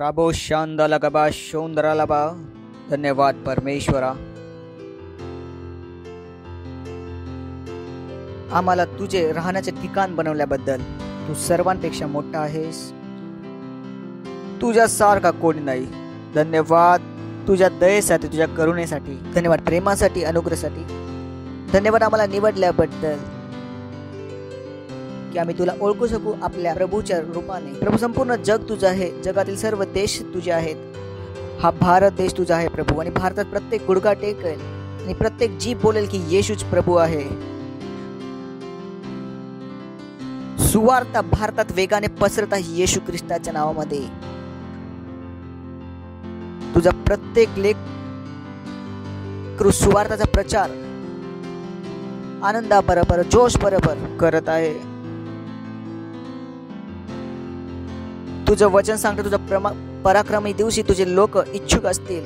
राबो शांदालगबा शोंदरालबा. धन्यवाद परमेश्वरा. आम्हाला तुझे राहण्याचे ठिकाण बनवल्याबद्दल तू सर्वांपेक्षा मोठा आहेस. तुझ्यासारखा कोणी नाही. धन्यवाद तुझ्या दयेसाठी, तुझ्या करुणेसाठी, धन्यवाद प्रेमासाठी, अनुग्रहासाठी. धन्यवाद आम्हाला निवडल्याबद्दल की आम्ही तुला ओळखू शकू आपल्या प्रभूच्या रूपाने. प्रभू, संपूर्ण जग तुझं आहे, जगातील सर्व देश तुझे आहेत. हा भारत देश तुझा आहे प्रभू, आणि भारतात प्रत्येक गुडघा टेकेल आणि प्रत्येक जीभ बोलेल की येशूच प्रभू आहे. सुवार्ता भारतात वेगाने पसरत आहे येशू ख्रिस्ताच्या नावामध्ये. तुझा प्रत्येक लेख सुवार्ताचा प्रचार आनंदा बरोबर, जोश बरोबर करत आहे. तुझं वचन सांगतं तुझा पराक्रमी दिवशी तुझे लोक इच्छुक असतील.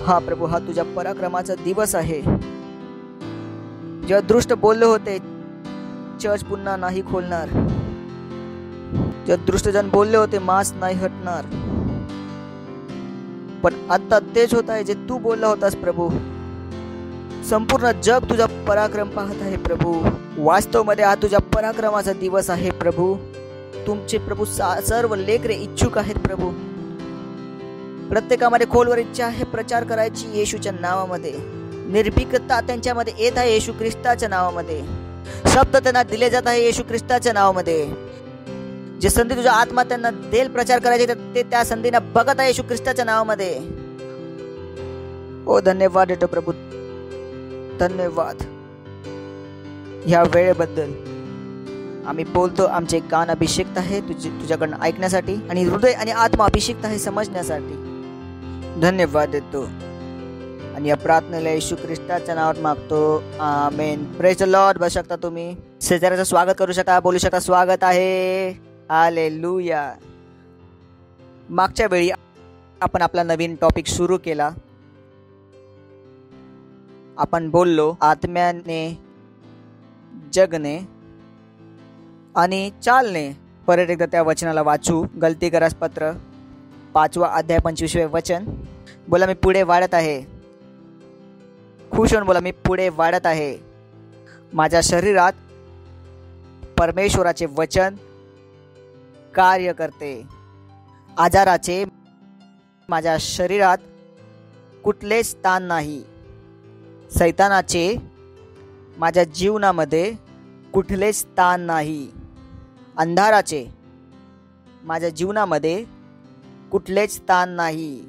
हा प्रभू, हा तुझ्या पराक्रमाचा दिवस आहे. जेव्हा दृष्ट बोलले होते चर्च पुन्हा नाही खोलणार, जेव्हा दृष्टजन बोलले होते मांस नाही हटणार, पण आता तेच होत आहे जे तू बोलला होतास प्रभू. संपूर्ण जग तुझा पराक्रम पाहत आहे प्रभू. वास्तवमध्ये हा तुझ्या पराक्रमाचा दिवस आहे प्रभू. तुमचे प्रभू सर्व लेकरे इच्छुक आहेत प्रभू. प्रत्येकामध्ये खोलवर इच्छा आहे प्रचार करायची येशूच्या नावामध्ये. निर्भीकता त्यांच्यामध्ये येत आहे येशू ख्रिस्ताच्या नावामध्ये. शब्द त्यांना दिले जात आहे येशू ख्रिस्ताच्या नावामध्ये. जे संधी तुझा आत्मा त्यांना देल प्रचार करायचे ते त्या संधीना बघत आहे येशू ख्रिस्ताच्या नावामध्ये. ओ धन्यवाद देतो प्रभू, धन्यवाद ह्या वेळेबद्दल. आम्ही बोलतो, आमचे कान अभिषेक्त आहे तुझ्याकडनं ऐकण्यासाठी, आणि हृदय आणि आत्मा अभिषेक्त आहे समजण्यासाठी. धन्यवाद देतो आणि या प्रार्थनेला येशू ख्रिस्ताच्या नावात मागतो, आमेन. Praise the Lord. बसू शकता तुम्ही, शेजाऱ्याचं स्वागत करू शकता, बोलू शकता स्वागत आहे. हालेलुया. मागच्या वेळी आपण आपला नवीन टॉपिक सुरू केला. आपण बोललो आत्म्याने जगणे आणि चालणे. परत एकदा त्या वचनाला वाचू. गलतीकरास पत्र 5वा अध्याय 25वे वचन. बोला, मी पुढे वाढत आहे. खुश होऊन बोला, मी पुढे वाढत आहे. माझ्या शरीरात परमेश्वराचे वचन कार्य करते. आजाराचे माझ्या शरीरात कुठलेच स्थान नाही. सैतानाचे माझ्या जीवनामध्ये कुठलेच स्थान नाही. अंधाराचे माझ्या जीवनामध्ये कुठलेच स्थान नाही.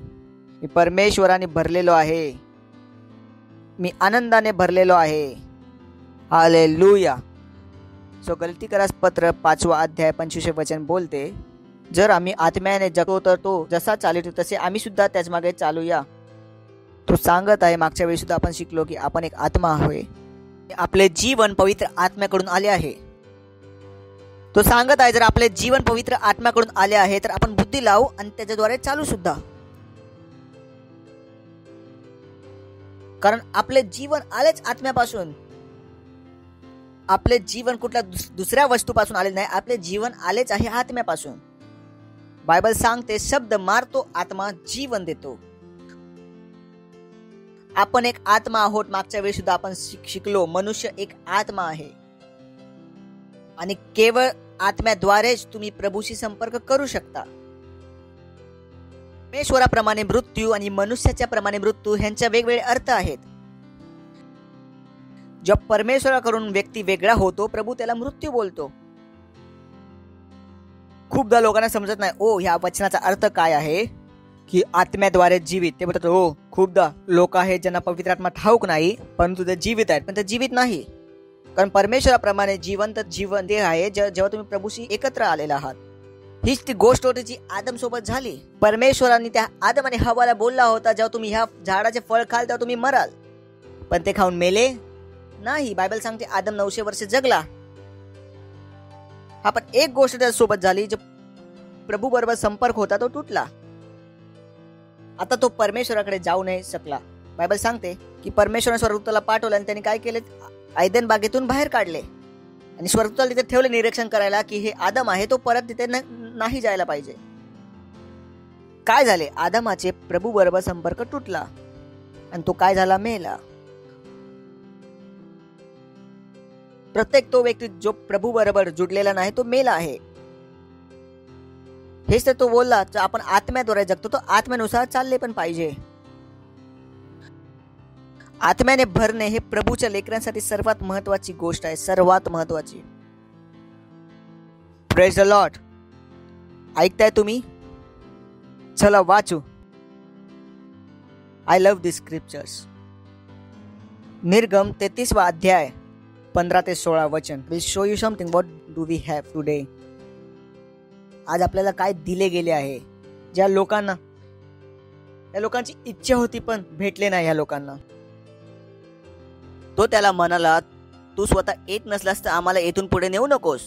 मी परमेश्वराने भरलेलो आहे. मी आनंदाने भरलेलो आहे. हालेलुया. सो गलतीकरास पत्र 5वा अध्याय 25वे वचन बोलते, जर आम्ही आत्म्याने जगतो तर तो जसा चालतो तसे आम्ही सुद्धा त्याच मागे चालूया. तो सांगत आहे, मागच्या वेळी सुद्धा आपण शिकलो की आपण एक आत्मा आहे. आपले जीवन पवित्र आत्म्याकडून आले आहे. तो सांगत आहे, जर आपले जीवन पवित्र आत्म्याकडून आले आहे तर आपण बुद्धी लावू आणि त्याच्याद्वारे चालू सुद्धा. कारण आपले जीवन आलेच आत्म्यापासून. आपले जीवन कुठल्या दुसऱ्या वस्तूपासून आले नाही. आपले जीवन आलेच आहे आत्म्यापासून. बायबल सांगते, शब्द मारतो, आत्मा जीवन देतो. आपण एक आत्मा आहोत. मागच्या वेळी सुद्धा आपण शिकलो, मनुष्य एक आत्मा आहे आणि केवळ आत्म्याद्वारेच तुम्ही प्रभूशी संपर्क करू शकता. परमेश्वराप्रमाणे मृत्यू आणि मनुष्याच्या प्रमाणे मृत्यू ह्यांचे वेगवेगळे अर्थ आहेत. जेव्हा परमेश्वराकडून व्यक्ती वेगळा होतो, प्रभू त्याला मृत्यू बोलतो. खूपदा लोकांना समजत नाही, ओ ह्या वचनाचा अर्थ काय आहे की आत्म्याद्वारे जीवित. ते म्हणतात, हो खूपदा लोक आहेत ज्यांना पवित्र आत्मा ठाऊक नाही, परंतु ते जीवित आहेत, पण ते जीवित नाही. कारण परमेश्वराप्रमाणे जिवंत जीवन ते आहे जेव्हा तुम्ही प्रभूशी एकत्र आलेला आहात. हीच ती गोष्ट होती जी आदम सोबत झाली. परमेश्वरांनी त्या आदम आणि हव्वाला बोलला होता, जेव्हा तुम्ही ह्या झाडाचे फळ खाल तेव्हा तुम्ही मराल, पण ते खाऊन मेले नाही. बायबल सांगते आदम 900 वर्ष जगला. हा, पण एक गोष्ट त्यासोबत झाली, जो प्रभू बरोबर संपर्क होता तो तुटला. आता तो परमेश्वराकडे जाऊ नाही शकला. बायबल सांगते की परमेश्वराने स्वर्गदूताला पाठवलं आणि त्यांनी काय केले, ऐदेन बागेतून बाहेर काढले आणि स्वर्गदूताला तिथे ठेवले निरीक्षण करायला की हे आदम आहे, तो परत तिथे नाही जायला पाहिजे. काय झाले, आदमाचे प्रभू बरोबर संपर्क तुटला आणि तो काय झाला, मेला. प्रत्येक तो व्यक्ती जो प्रभू बरोबर जुडलेला नाही तो मेला आहे. हेच तर तो बोलला, आपण आत्म्याद्वारे जगतो, तो आत्म्यानुसार चालले पण पाहिजे. आत्म्याने भरणे हे प्रभूच्या लेकरांसाठी सर्वात महत्वाची गोष्ट आहे, सर्वात महत्वाची. Praise the lord. ऐकताय तुम्ही? चला वाचू. I love this scriptures. निर्गम 33 अध्याय 15 ते 16 वचन. Will show you something what do we have today. आज आपल्याला काय दिले गेले आहे. ज्या लोकांना, त्या लोकांची इच्छा होती पण भेटले नाही. ह्या लोकांना तो त्याला म्हणाला, तू स्वतः येत नसलास तर आम्हाला येथून पुढे नेऊ नकोस.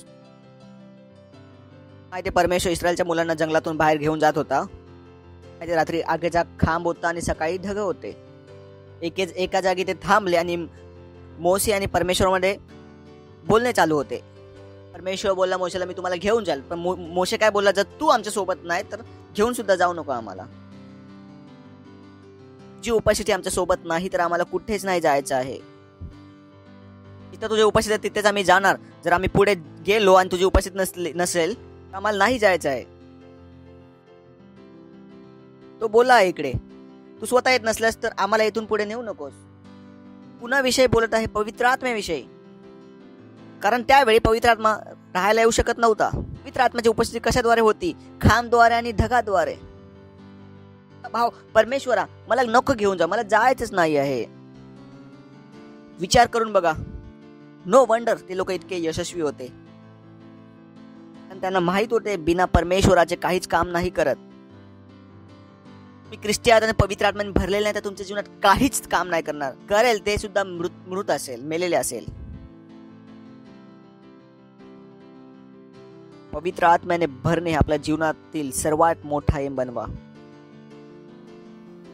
माहिती, परमेश्वर इस्रायलच्या मुलांना जंगलातून बाहेर घेऊन जात होता. माहिती, रात्री आगीचा खांब होता आणि सकाळी ढग होते. एका जागी ते थांबले आणि मोसे आणि परमेश्वरामध्ये बोलणे चालू होते. परमेश्वर बोलला मोशेला, मी तुम्हाला घेऊन जाईल. पण मोशे काय बोलला, जर तू आमच्या सोबत नाही तर घेऊन सुद्धा जाऊ नको आम्हाला. जी उपस्थिती आमच्या सोबत नाही तर आम्हाला कुठेच नाही जायचं आहे. तिथं तुझी उपस्थिती आहे तिथेच आम्ही जाणार. जर आम्ही पुढे गेलो आणि तुझी उपस्थिती नसेल तर आम्हाला नाही जायचं आहे. तो बोला इकडे, तू स्वतः येत नसल्यास तर आम्हाला इथून पुढे नेऊ नकोस. पुन्हा विषय बोलत आहे पवित्र आत्म्याविषयी. कारण त्यावेळी पवित्र आत्मा राहायला येऊ शकत नव्हता. पवित्र आत्म्याची उपस्थिती कशाद्वारे होती? खांबद्वारे आणि ढगाद्वारे. भाव, परमेश्वरा मला नको घेऊन जा, मला जायचंच नाही आहे. विचार करून बघा. नो वंडर ते लोक इतके यशस्वी होते. आणि त्यांना माहित होते बिना परमेश्वराचे काहीच काम नाही करत. तुम्ही ख्रिस्ती आणि पवित्र आत्म्याने भरलेले नाही तर तुमच्या जीवनात काहीच काम नाही करणार. करेल ते सुद्धा मृत असेल, मेलेले असेल. पवित्र आत्म्याने भरणे आपल्या जीवनातील सर्वात मोठा एम बनवा.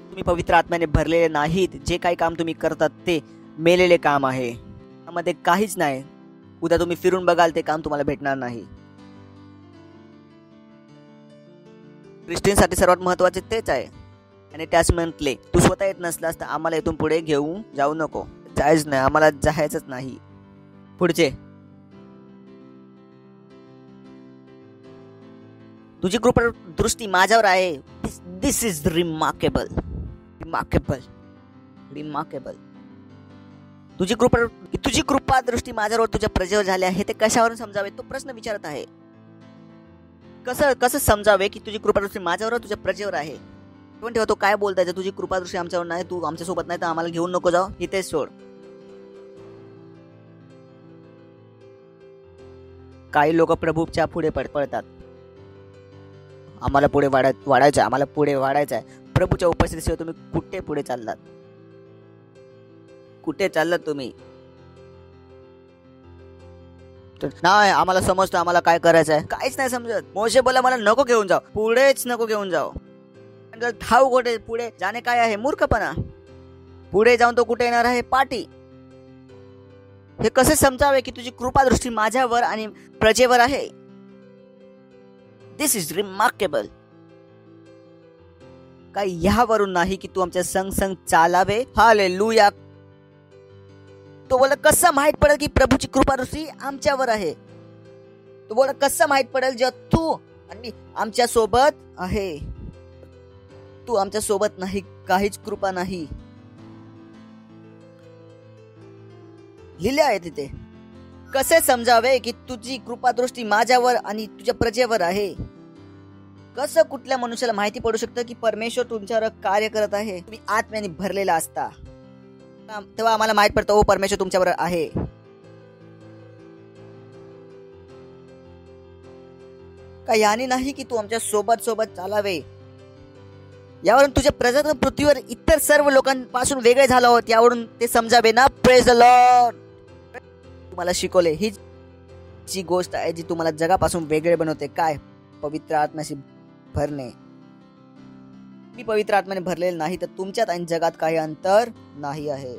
तुम्ही पवित्र आत्म्याने भरलेले नाहीत, जे काही काम तुम्ही करतात ते मेलेले काम आहे. त्यामध्ये काहीच नाही. उद्या तुम्ही फिरून बघाल ते काम तुम्हाला भेटणार नाही. ख्रिस्टियनसाठी सर्वात महत्वाचे तेच आहे. आणि त्याच म्हटले, तू स्वतः येत नसलास तर आम्हाला इथून पुढे घेऊन जाऊ नको. जायच नाही, आम्हाला जायचंच नाही. पुढचे, तुझी कृपा दृष्टी माझ्यावर आहे. दिस इज रिमार्केबल. Remarkable, remarkable. तुझी कृपा दृष्टी माझ्यावर तुझ्या प्रजेवर झाली आहे. ते कशावरून समजावे तो प्रश्न विचारत आहे. कसं समजावे की तुझी कृपा दृष्टी माझ्यावर तुझ्या प्रजेवर आहे. पण तेव्हा तो काय बोलताय, तुझी कृपा दृष्टी आमच्यावर नाही, तू आमच्या सोबत नाही तर आम्हाला घेऊन नको जाऊ, इथेच सोड. काही लोक प्रभूच्या पुढे पळतात. आम्हाला पुढे वाढायचं, आम्हाला पुढे वाढायचं आहे. प्रभूच्या उपस्थितीशिवाय तुम्ही कुठे पुढे चाललात? कुठे चाललात तुम्ही? नाही, आम्हाला समजतं आम्हाला काय करायचं आहे. काहीच नाही समजत. मोशे बोला, मला नको घेऊन जाऊ, पुढेच नको घेऊन जाऊ. ठाऊ कुठे पुढे जाणे काय आहे? मूर्खपणा. पुढे जाऊन तो कुठे येणार आहे? पाठी. हे कसे समजावे की तुझी कृपा दृष्टी माझ्यावर आणि प्रजेवर आहे? दिस इज रिमार्केबल. काय ह्यावरून नाही की तू आमच्या संग चालावे? हालेलुया. तो बोला, कसं माहित पडेल की प्रभूची कृपा दृष्टी आमच्यावर आहे? तो बोला, कसं माहित पडेल जेव्हा तू आणि आमच्या सोबत आहे? तू आमच्या सोबत नाही, काहीच कृपा नाही. लिहिले आहे तिथे. कसे समजावे की तुझी कृपा दृष्टी माझ्यावर आणि तुझ्या प्रजेवर आहे? कसं कुठल्या मनुष्याला माहिती पडू शकतं की परमेश्वर तुमच्यावर कार्य करत आहे? तुम्ही आत्म्याने भरलेला असता तेव्हा आम्हाला माहित पडतं, ओ परमेश्वर तुमच्यावर आहे. का याने नाही की तू आमच्या सोबत चालावे? यावरून तुझ्या प्रजात पृथ्वीवर इतर सर्व लोकांपासून वेगळे झालो आहोत यावरून ते समजावे ना. Praise the Lord. तुम्हाला शिकवले ही जी गोष्ट आहे जी तुम्हाला जगापासून वेगळे बनवते. काय? पवित्र आत्म्याशी भरणे. मी पवित्र आत्म्याने भरलेले नाही तर तुमच्यात आणि जगात काही अंतर नाही आहे.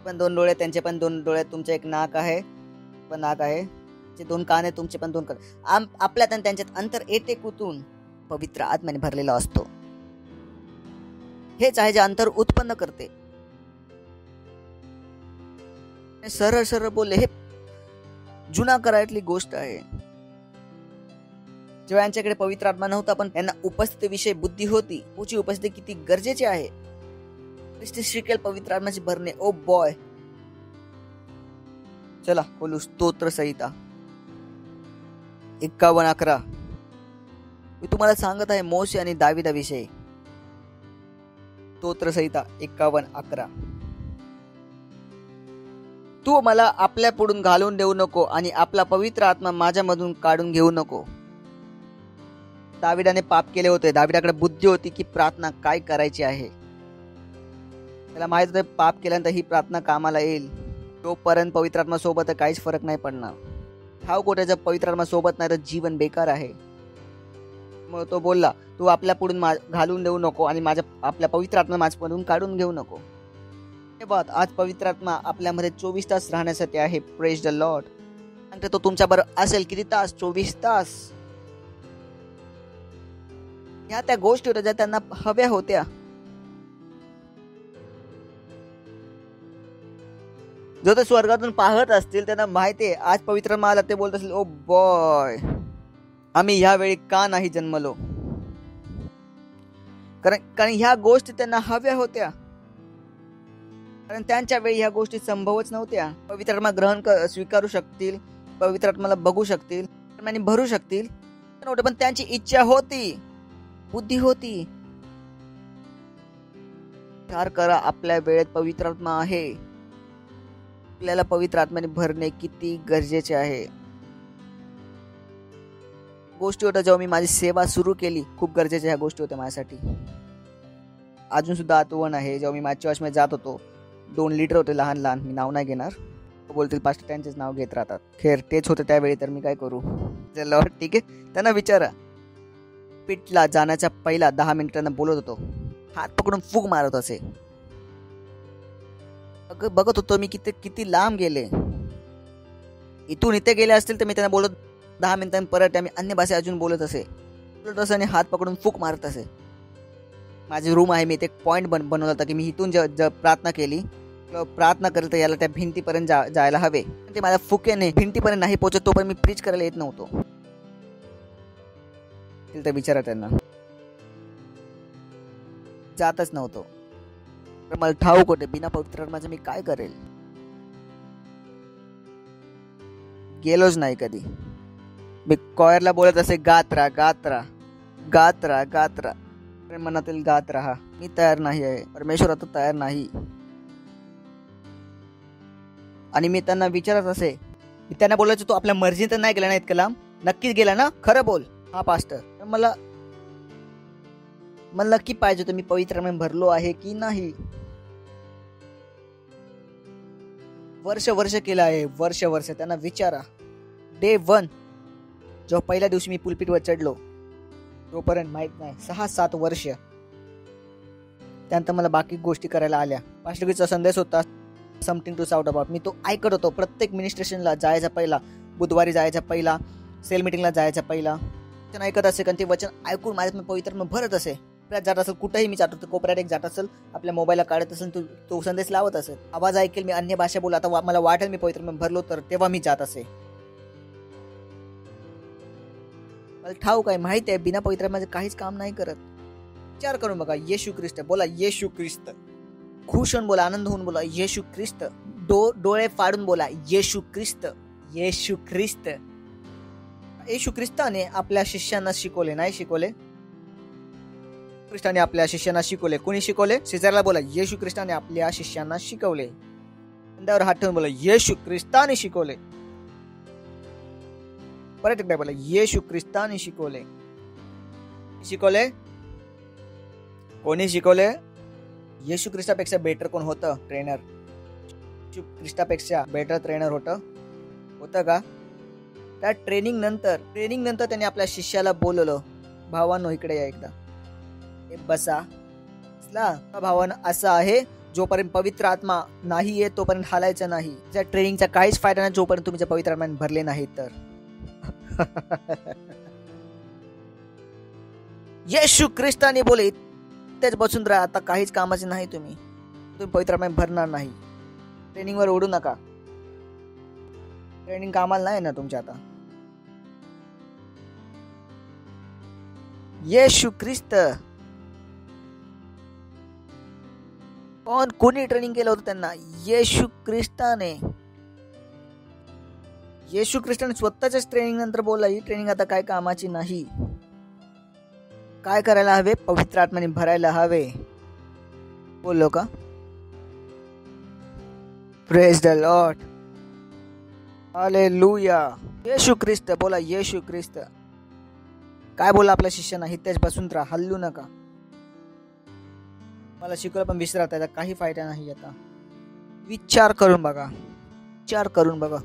पण 2 डोळे, त्यांचे पण 2 डोळे, तुमचे एक नाक आहे, पण नाक आहे, 2 कान आहे, तुमचे पण 2 कान. आपल्यात आणि त्यांच्यात अंतर येते कुठून? पवित्र आत्म्याने भरलेला असतो. हेच आहे जे अंतर उत्पन्न करते. सरळ बोलले, हे जुना करायतली गोष्ट आहे. जेव्हा यांच्याकडे पवित्र आत्मा नव्हता पण यांना उपस्थितीविषयी बुद्धी होती. तुझी उपस्थिती किती गरजेची आहे. ख्रिस्ती शिकेल पवित्र आत्म्याचे भरणे. ओ बॉय, चला बोलू स्तोत्र संहिता 51:11. मी तुम्हाला सांगत आहे मोशे आणि दाविदाविषयी. स्तोत्र संहिता 51:11. तू मला आपल्या पुढून घालून देऊ नको आणि आपला पवित्र आत्मा माझ्यामधून काढून घेऊ नको. दाविदाने पाप केले होते. दाविदाकडे बुद्धी होती की प्रार्थना काय करायची आहे. त्याला माहित होते पाप केल्यानंतर ही प्रार्थना कामाला येईल. तोपर्यंत पवित्र आत्मा सोबत काहीच फरक नाही पडणार. ठाव कोट्याचा पवित्र आत्मा सोबत नाही तर जीवन बेकार आहे. मग तो बोलला तू आपल्या पुढून घालून देऊ नको आणि आपल्या पवित्र आत्मा माझ्यामधून काढून घेऊ नको. आज पवित्र आत्मा आपल्यामध्ये 24 तास राहण्यासाठी आहे. Praise the Lord. आणि तो तुमच्या बरोबर असेल किती तास? 24 तास. ह्या त्या गोष्टी होत्या ज्या त्यांना हव्या होत्या. जो ते स्वर्गातून पाहत असतील त्यांना माहिती आहे आज पवित्र आत्मा आला. ते बोलत असतील ओ बॉय, आम्ही ह्यावेळी का नाही जन्मलो. कारण ह्या गोष्टी त्यांना हव्या होत्या. कारण त्यांच्या वेळी ह्या गोष्टी संभवच नव्हत्या. पवित्र आत्मा स्वीकारू शकतील, पवित्र आत्म्याला बघू शकतील, भरू शकतील नव्हते, पण त्यांची इच्छा होती, बुद्धी होती. विचार करा, आपल्या वेळेत पवित्र आत्मा आहे. आपल्याला पवित्र आत्म्याने भरणे किती गरजेचे आहे. गोष्टी होत्या जेव्हा मी माझी सेवा सुरू केली, खूप गरजेच्या ह्या गोष्टी होत्या माझ्यासाठी. अजून सुद्धा आठवण आहे जेव्हा मी माझ्या चर्चमध्ये जात होतो. 2 लिटर होते लहान लहान. मी नाव नाही घेणार, बोलतील पास्टर त्यांचेच नाव घेत राहतात. खेर तेच होते त्यावेळी, तर मी काय करू. चलो ठीक आहे, त्यांना विचारा. पिटला जाण्याच्या पहिला 10 मिनिटांना बोलत होतो. हात पकडून फूक मारत असे. बघत होतो मी किती लांब गेले. इथून इथे गेले असतील तर मी त्यांना बोलत 10 मिनिटांनी परत आम्ही अन्य भाषा अजून बोलत असे आणि हात पकडून फूक मारत असे. माझी रूम आहे, मी एक पॉईंट बनवला होता की मी इथून प्रार्थना केली, प्रार्थना करत याला त्या भिंतीपर्यंत जायला हवे. ते माझ्या फुकेने भिंतीपर्यंत नाही पोहोचत तोपर्यंत मी प्रीच करायला येत नव्हतो. तर विचारा त्यांना, जातच नव्हतो. तर मला ठाऊक होते बिना पवित्र आत्म्याचं मी काय करेल. गेलोच नाही कधी. मी कॉयरला बोलत असे गात राहा, गात राहा, गात राहा, गात राहा. मनातील गात राहा. मी तयार नाही आहे, परमेश्वर आता तयार नाही. आणि मी त्यांना विचारत असे, मी त्यांना बोलायचो तू आपल्या मर्जीने तर नाही गेला ना इतकं लांब? नक्कीच गेला ना? खरं बोल. हा पास्टर, मला नक्की पाहिजे होतं मी पवित्र आत्म्याने भरलो आहे की नाही. वर्ष केलं आहे, वर्ष. त्यांना विचारा. डे 1 जेव्हा पहिल्या दिवशी मी पुलपीटवर चढलो तोपर्यंत माहित नाही 6-7 वर्ष. त्यानंतर मला बाकी गोष्टी करायला आल्या. पास्टरचा संदेश होता समथिंग टू साउट अबाउट. मी तो ऐकत होतो. प्रत्येक मिनिस्ट्रेशनला जायचा पहिला, बुधवारी जायचा पहिला, सेल मिटिंगला जायचा पहिला. वचन ऐकत असे, कारण ते वचन ऐकून माझ्यात पवित्र आत्मा भरत असे. जात असेल कुठेही मी जात होतो, कोपऱ्यात एक जात असेल, आपल्या मोबाईलला काढत असेल, तो संदेश लावत असेल, आवाज ऐकेल, मी अन्य भाषा बोल. आता मला वाटेल मी पवित्र आत्मा भरलो तर तेव्हा मी जात असे. मला ठाऊक आहे, माहिती आहे बिना पवित्र आत्म्याचं काहीच काम नाही करत. विचार करून बघा. येशू ख्रिस्त बोला, येशू ख्रिस्त. खुश होऊन बोला, आनंद होऊन बोला, येशू ख्रिस्त. डोळे फाडून बोला, येशू ख्रिस्त, येशू ख्रिस्त. येशू ख्रिस्ताने आपल्या शिष्यांना शिकवले, नाही शिकवले? ख्रिस्ताने आपल्या शिष्यांना शिकवले. कोणी शिकवले? शेजारला बोला, येशू ख्रिस्ताने आपल्या शिष्यांना शिकवले. कंधावर हात ठेवून बोला, येशू ख्रिस्ताने शिकवले. परत एकदा बोला, येशू ख्रिस्ताने शिकवले. शिकवले? कोणी शिकवले? येशू ख्रिस्तापेक्षा बेटर कोण होतं? ट्रेनर. येशू ख्रिस्तापेक्षा बेटर ट्रेनर होतं का? त्या ट्रेनिंग नंतर त्यांनी आपल्या शिष्याला बोलवलं, भावांनो इकडे या एकदा, बसा. भावांनो असं आहे, जोपर्यंत पवित्र आत्मा नाही येत तोपर्यंत हालायचं नाही. त्या ट्रेनिंगचा काहीच फायदा नाही जोपर्यंत तुम्ही पवित्र आत्म्याने भरले नाही तर. येशू ख्रिस्ताने बोले, तेच बसून राहा, आता काहीच कामाचे नाही. तुम्ही पवित्र आत्म्याने भरणार नाही. ट्रेनिंगवर ओढू नका. ट्रेनिंग कामाला नाही ना तुमच्या. आता येशू ख्रिस्त. कोणी ट्रेनिंग केलं होतं त्यांना? येशू ख्रिस्ताने. येशू ख्रिस्ताने स्वतःच्याच ट्रेनिंग नंतर बोलला, ही ट्रेनिंग आता काय कामाची नाही. काय करायला हवे? पवित्र आत्म्याने भरायला हवे. बोललो का? Praise the Lord. हालेलुया. येशू ख्रिस्त. बोला येशू ख्रिस्त. काय बोला आपल्या शिष्यांना? हितेश बसून राहा, हल्लू नका. मला शिकवलं पण विसरा, त्याचा काही फायदा नाही. आता विचार करून बघा, विचार करून बघा.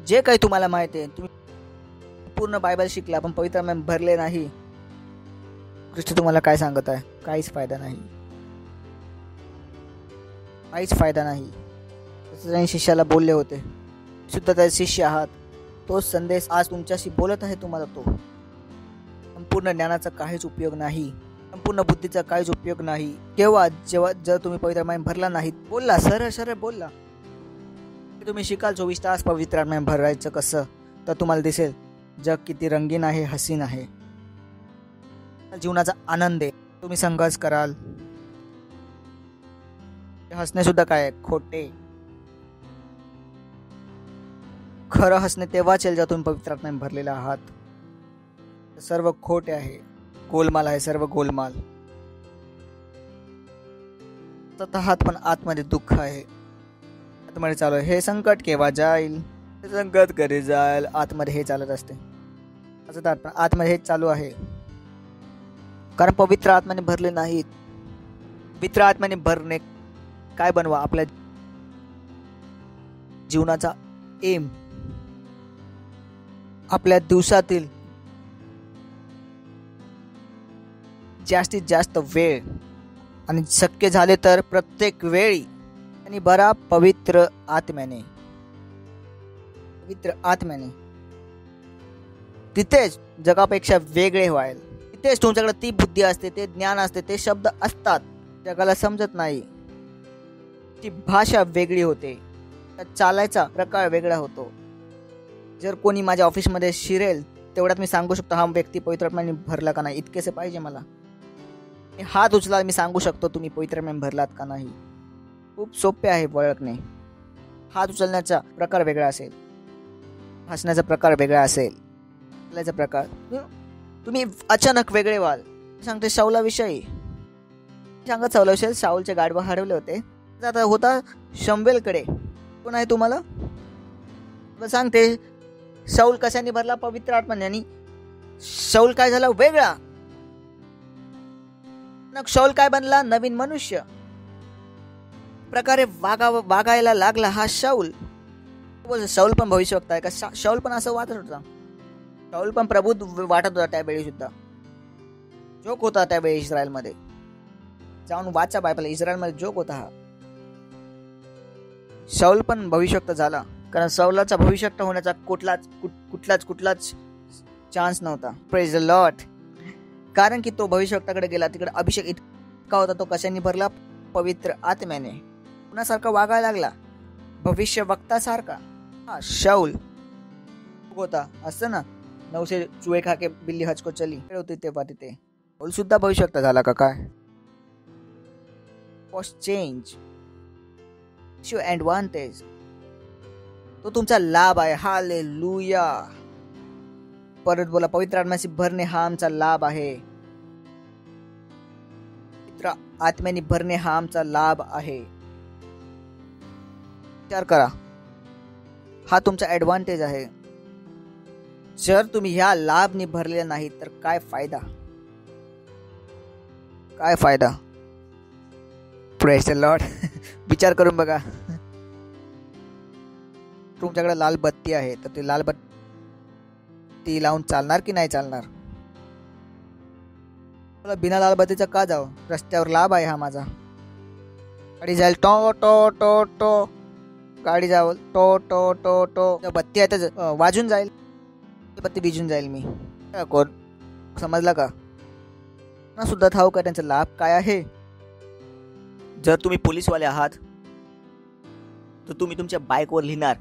जे काही तुम्हाला माहिती आहे, तुम्ही पूर्ण बायबल शिकला पण पवित्र आत्म्याने भरले नाही, ख्रिस्त तुम्हाला काय सांगत आहे? काहीच फायदा नाही, काहीच फायदा नाही. त्यांनी शिष्याला बोलले होते, सुद्धा त्याचे शिष्य आहात. तोच संदेश आज तुमच्याशी बोलत आहे तुम्हाला. तो संपूर्ण ज्ञानाचा काहीच उपयोग नाही, संपूर्ण बुद्धीचा काहीच उपयोग नाही. केव्हा? जेव्हा जर तुम्ही पवित्र आत्म्याने भरला नाही. बोलला, सरळ सरळ बोलला. तुम्ही शिकाल 24 तास पवित्र आत्म्याने भरायचं कसं, तर तुम्हाला दिसेल जग किती रंगीन आहे, हसीन आहे. जीवनाचा आनंद आहे. तुम्ही संघर्ष कराल. हसणे सुद्धा काय खोटे. खरं हसणे तेव्हाच येईल जेव्हा तुम्ही पवित्र आत्म्याने भरलेला आहात. सर्व खोटे आहे, गोलमाल आहे, सर्व गोलमाल. आहात पण आतमध्ये दुःख आहे, आतमध्ये चालू आहे. हे संकट केव्हा जाईल, हे संकट कधी जाईल, आतमध्ये हे चालत असते. पण आतमध्ये हेच चालू आहे, कारण पवित्र आत्म्याने भरले नाहीत. पवित्र आत्म्याने भरणे काय बनवा? आपल्या जीवनाचा एम, आपल्या दिवसातील जास्तीत जास्त वेळ आणि शक्य झाले तर प्रत्येक वेळी आणि भरा पवित्र आत्म्याने. पवित्र आत्म्याने. तिथेच जगापेक्षा वेगळे व्हाल. तिथेच तुमच्याकडे ती बुद्धी असते, ते ज्ञान असते, ते शब्द असतात, जगाला समजत नाही. ती भाषा वेगळी होते, चालायचा प्रकार वेगळा होतो. जर कोणी माझ्या ऑफिसमध्ये शिरेल तेवढ्यात मी सांगू शकतो हा व्यक्ती पवित्र आत्म्याने भरला का नाही. इतकेसे पाहिजे मला. हात उचला, मी सांगू शकतो तुम्ही पवित्र आत्म्याने भरलात का नाही. खूप सोपे आहे ओळखणे. हात उचलण्याचा प्रकार वेगळा असेल, हसण्याचा प्रकार वेगळा असेल, बोलायचा प्रकार. तुम्ही अचानक वेगळे व्हाल. सांगते शाऊलाविषयी, सांगत शाऊलाविषयी. शाऊलचे गाढवा हरवले होते, आता होता शंबेलकडे. कोण आहे तुम्हाला सांगते? शाऊल कशाने भरला? पवित्र आत्म्याने. आणि शाऊल काय झाला? वेगळा. शाऊल काय बनला? नवीन मनुष्य. प्रकारे वागायला लागला हा शाऊल. शाऊल पण भविष्यवक्ता आहे का? शाऊल पण असं वाटत होता. शाऊल पण प्रभू वाटत होता त्यावेळी सुद्धा. जोक होता त्यावेळी इस्रायलमध्ये. जाऊन वाचा बायबल, इस्रायलमध्ये जोक होता हा. शाऊल पण भविष्यवक्ता झाला, कारण शाऊलाचा भविष्यवक्ता होण्याचा कुठलाच चान्स नव्हता. Praise the Lord. कारण की तो भविष्यवक्ताकडे गेला, तिकडे अभिषेक इतका होता. तो कशाने भरला? पवित्र आत्म्याने. कुणासारखा वागायला लागला? भविष्यवक्तासारखा. हा शाऊल होता, असतं ना 900 चुहे खा के बिल्ली हज को चली होती तेव्हा तिथे. शाऊल सुद्धा भविष्यवक्ता झाला का काय? Change advantage. तो तुमचा लाभ आहे. हालेलुया. परत बोला, पवित्र आत्म्याने भरणे हा आमचा लाभ आहे. पवित्र आत्म्याने भरणे हा आमचा लाभ आहे. विचार करा, हा तुमचा ॲडव्हान्टेज आहे. जर तुम्ही ह्या लाभने भरलेला नाही तर काय फायदा? काय फायदा? Praise the Lord. विचार करून बघा. तुमच्याकडे लाल बत्ती आहे, तर ती लाल बत्ती लावून चालणार की नाही चालणार? बिना लाल बत्तीचा का जाऊ? रस्त्यावर लाभ आहे हा माझा. गाडी जाईल टो टो टो टो, गाडी जावं टो टो टो टो. बत्ती आहे तर वाजून जाईल, बत्ती भिजून जाईल मी. कोण समजला का? ना सुद्धा ठाऊक का त्यांचा लाभ काय आहे. जर तुम्ही पोलीसवाले आहात तर तुम्ही तुमच्या बाईकवर लिहिणार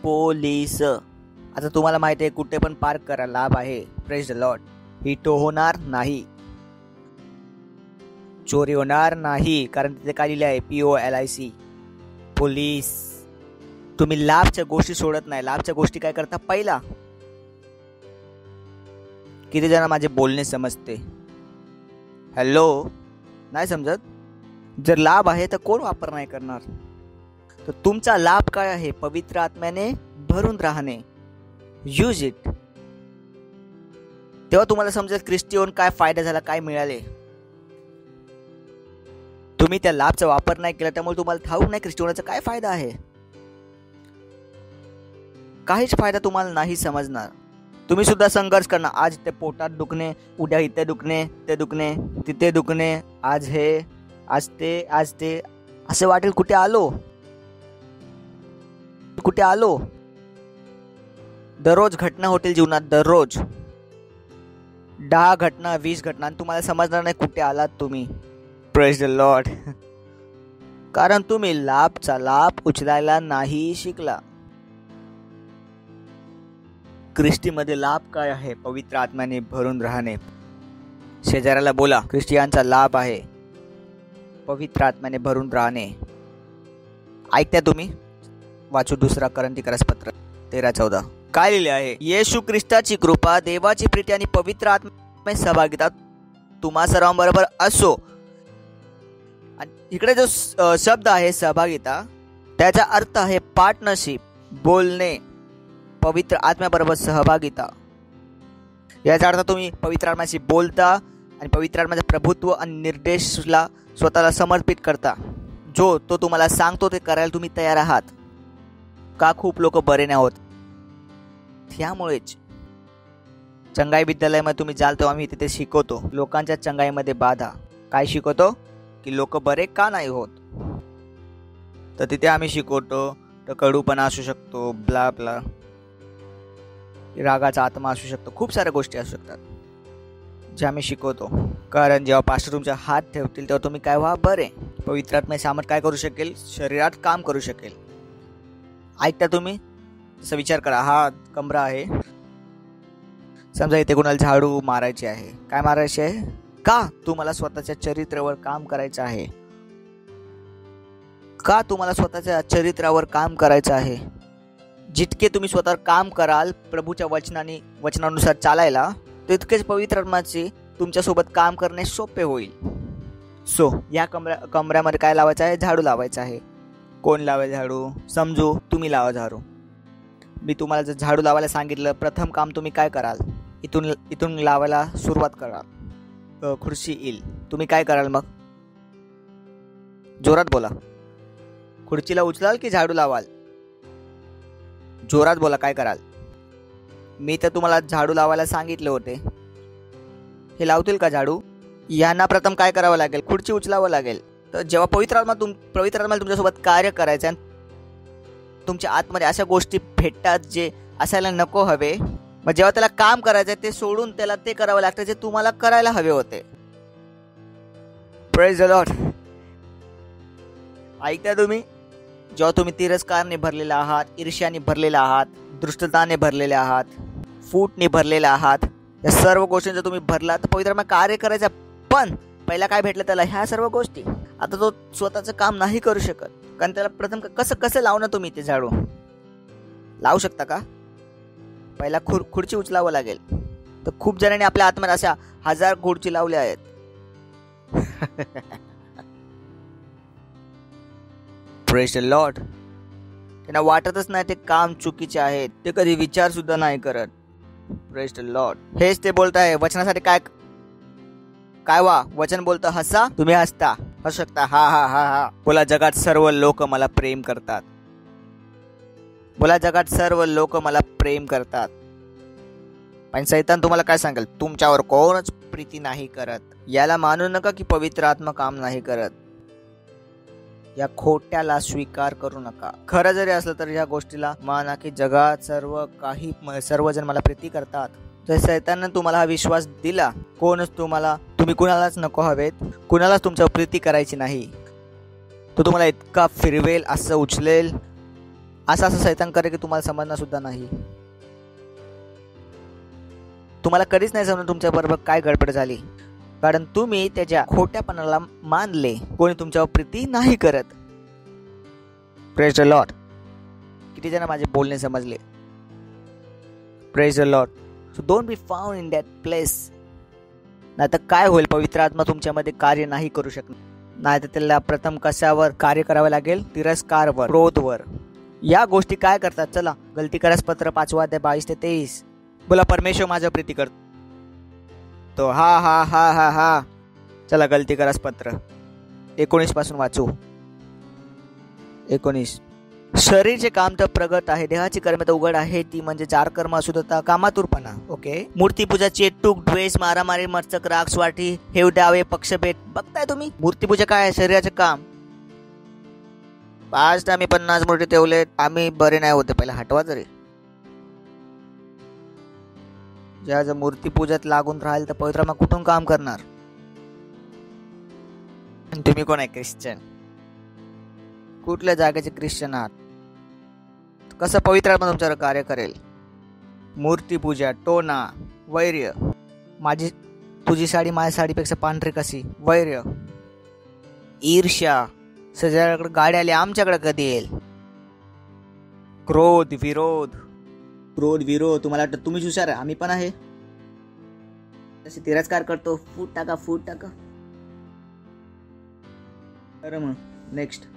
पोलीस. आता तुम्हाला माहिती आहे कुठे पण पार्क करा, लाभ आहे. Praise the Lord. हिट होणार नाही, चोरी होणार नाही, कारण तिथे काय लिहिलं आहे POLIC, पोलीस. तुम्ही लाभच्या गोष्टी सोडत नाही. लाभच्या गोष्टी काय करता पहिला. किती जण माझे बोलणे समजते? हॅलो, नाही समजत? जर लाभ आहे तर कोण वापर नाही करणार? तर तुमचा लाभ काय आहे? पवित्र आत्म्याने भरून राहणे. Use it. तेव्हा तुम्हाला समजेल ख्रिस्ती होऊन काय फायदा झाला, काय मिळाले. तुम्ही त्या लाभचा वापर नाही केला, त्यामुळे तुम्हाला ठाऊक नाही ख्रिस्ती होण्याचा काय फायदा आहे. काहीच फायदा तुम्हाला नाही समजणार. तुम्ही सुद्धा संघर्ष करणार. आज ते पोटात दुखणे, उद्या इथे दुखणे, ते दुखणे, तिथे दुखणे, आज हे, आज ते, असे वाटेल कुठे आलो. दररोज घटना होतील जीवनात, दररोज 10 घटना, 20 घटना, आणि तुम्हाला समजणार नाही कुठे आलात तुम्ही. Praise the Lord. कारण तुम्ही लाभचा लाभ उचलायला नाही शिकला. ख्रिस्तीमध्ये लाभ काय आहे? पवित्र आत्म्याने भरून राहणे. शेजाऱ्याला बोला, ख्रिस्तियांचा लाभ आहे पवित्र आत्म्याने भरून राहणे. ऐकता तुम्ही? वाचू 2 कोरिन्थीकरास पत्र 13-14. काय लिहिले आहे? येशू ख्रिस्ताची कृपा, देवाची प्रीती आणि पवित्र आत्म्यात सहभागिता तुम्हा सर्वांबरोबर असो. आणि इकडे जो शब्द आहे सहभागिता, त्याचा अर्थ आहे पार्टनरशिप, बोलणे. पवित्र आत्म्याबरोबर सहभागिता, याचा अर्थ तुम्ही पवित्र आत्म्याशी बोलता आणि पवित्र आत्म्याचे प्रभुत्व आणि निर्देशला स्वतःला समर्पित करता. जो तो तुम्हाला सांगतो ते करायला तुम्ही तयार आहात. का खूप लोक बरे नाही होत? त्यामुळेच चंगाई विद्यालयामध्ये तुम्ही जाल तेव्हा आम्ही तिथे शिकवतो लोकांच्या चंगाईमध्ये बाधा. काय शिकवतो? की लोक बरे का नाही होत. तर तिथे आम्ही शिकवतो तर कडूपणा असू शकतो, ब्ला ब्ला, रागाचा आत्मा असू शकतो, खूप साऱ्या गोष्टी असू शकतात जे आम्ही शिकवतो. कारण जेव्हा पास्टर तुमच्या हात ठेवतील तेव्हा तुम्ही काय व्हा? बरे. पवित्र आत्म्याचे सामर्थ काय करू शकेल? शरीरात काम करू शकेल. ऐकता तुम्ही? तसा विचार करा. हा कमरा आहे, समजा इथे कोणाला झाडू मारायची आहे. काय मारायची आहे? का? तुम्हाला स्वतःच्या चरित्रावर काम करायचं आहे. का तुम्हाला स्वतःच्या चरित्रावर काम करायचं आहे? जितके तुम्ही स्वतःवर काम कराल प्रभूच्या वचनानुसार चालायला, तितकेच पवित्र आत्म्याचे तुमच्यासोबत काम करणे सोपे होईल. सो या कमऱ्यामध्ये काय लावायचं आहे? झाडू लावायचं आहे. कोण लावेल झाडू? समजू तुम्ही लावा झाडू. मी तुम्हाला जर झाडू लावायला सांगितलं, प्रथम काम तुम्ही काय कराल? इथून लावायला सुरुवात कराल. खुर्ची येईल, तुम्ही काय कराल मग? जोरात बोला. खुर्चीला उचलाल की झाडू लावाल? जोरात बोला, काय कराल? मी तर तुम्हाला झाडू लावायला सांगितले होते. हे लावतील का झाडू? यांना प्रथम काय करावं लागेल? खुर्ची उचलावं लागेल. तर जेव्हा पवित्र आत्मा तुमच्यासोबत कार्य करायचं आणि तुमच्या आतमध्ये अशा गोष्टी भेटतात जे असायला नको हवे, मग जेव्हा त्याला काम करायचं ते सोडून त्याला ते करावं लागतं जे तुम्हाला करायला हवे होते. Praise the Lord. ऐकता तुम्ही? जेव्हा तुम्ही तिरस्कारने भरलेला आहात, ईर्ष्याने भरलेला आहात, दृष्टताने भरलेले आहात, फूटने भरलेले आहात, या सर्व गोष्टींचा तुम्ही भरला तर पवित्र आत्मा कार्य करायचा. पण पहिला काय भेटलं त्याला? ह्या सर्व गोष्टी. आता तो स्वतःचं काम नाही करू शकत, कारण त्याला प्रथम कसं लावणार तुम्ही ते झाडू? लावू शकता का? पहिला खुर्ची उचलावं लागेल. तर खूप जणांनी आपल्या आत्म्यात अशा 1000 खुर्ची लावल्या आहेत. Praise the Lord. त्यांना वाटतच नाही ते काम चुकीचे आहेत, ते कधी विचार सुद्धा नाही करत. Praise the Lord. हेच ते बोलताय वचनासाठी. काय वा वचन बोलतं? हसा. तुम्ही हसता, हसू शकता. हा हा हा हा. बोला, जगात सर्व लोक मला प्रेम करतात. बोला, जगात सर्व लोक मला प्रेम करतात. पण सैतान तुम्हाला काय सांगेल? तुमच्यावर कोणच प्रीती नाही करत. याला मानू नका की पवित्र आत्मा काम नाही करत. या खोट्याला स्वीकार करू नका. खरं जरी असलं तर या गोष्टीला माना की जगात सर्वजण मला प्रीती करतात. जर सैतानने तुम्हाला हा विश्वास दिला, तुम्ही कुणालाच नको हवेत, कुणालाच तुमच्यावर प्रीती करायची नाही, तो तुम्हाला इतका फिरवेल, असं उचलेल, असं सैतान करेल की तुम्हाला समजणार सुद्धा नाही. तुम्हाला कधीच नाही समजणार तुमच्या बरोबर काय गडबड झाली, कारण तुम्ही त्याच्या खोट्यापणाला मानले. कोणी तुमच्यावर प्रीती नाही करत. Praise the Lord. किती जण माझे बोलणे समजले? Praise the Lord. So don't be found in that place. नाहीतर काय होईल, पवित्र आत्मा तुमच्यामध्ये कार्य नाही करू शकणार. नाहीतर त्याला प्रथम कशावर कार्य करावे लागेल? तिरस्कारवर, क्रोधवर. या गोष्टी काय करतात? चला गलती करास पत्र 5 अध्याय 22 ते 23. बोला, परमेश्वर माझ्या प्रीती करतो. तो हा हा हा हा हा. चला गलती करास पत्र 19 पासून वाचू. 19. शरीरचे काम तर प्रगट आहे, देहाची कर्मे तर उघड आहे, ती म्हणजे 4 कर्म अशुद्धता, कामातुरपणा. ओके. मूर्तीपूजा, चेटूक, द्वेष, मारामारी, मर्चक, राग, स्वार्थी, हेव, डावे, पक्षभेद. बघताय तुम्ही मूर्तीपूजा काय आहे? शरीराचे काम. 5 आम्ही 50 मूर्ती ठेवले, आम्ही बरे नाही होते. पहिला हटवा तरी. ज्या जर मूर्तीपूजात लागून राहील तर पवित्र आत्मा कुठून काम करणार? तुम्ही कोण आहे? ख्रिश्चन. कुठल्या जागेचे ख्रिश्चन आहात? कसं पवित्र आत्मा तुमच्यावर कार्य करेल? मूर्तीपूजा, टोना, वैर्य. तुझी साडी माझ्या साडीपेक्षा पांढरी कशी? वैर्य, ईर्ष्या. सगळ्याकडे गाडी आली, आमच्याकडे कधी येईल? क्रोध, विरोध. तुम्हाला वाटतं तुम्हीच हुशार आहे? आम्ही पण आहे. तसे तिरस्कार करतो. फूट टाका. बरं मग नेक्स्ट.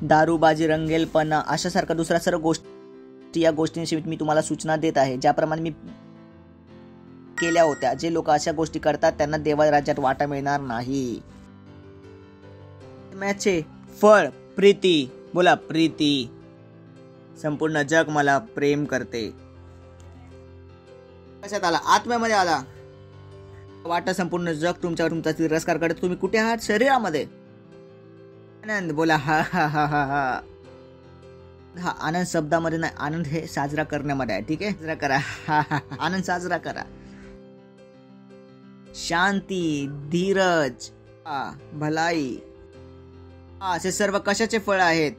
दारूबाजी, रंगेलपणा, अशासारखा दुसऱ्या सर्व गोष्टी. या गोष्टींशी मी तुम्हाला सूचना देत आहे, ज्याप्रमाणे मी केल्या होत्या. जे लोक अशा गोष्टी करतात त्यांना देवाच्या राज्यात वाटा मिळणार नाही. मॅचे फळ प्रीती. बोला, प्रीती. संपूर्ण जग मला प्रेम करते. कशात आला? आत्म्यामध्ये आला. वाटा संपूर्ण जग तुमच्यावर तुमचा तिरस्कार करत. तुम्ही कुठे आहात? शरीरामध्ये. आनंद. बोला, हा हा हा हा हा. हा आनंद शब्दामध्ये नाही, आनंद हे साजरा करण्यामध्ये आहे. ठीक आहे, साजरा करा. हा हा. आनंद साजरा करा. शांती, धीरज, भलाई. असे सर्व कशाचे फळ आहेत?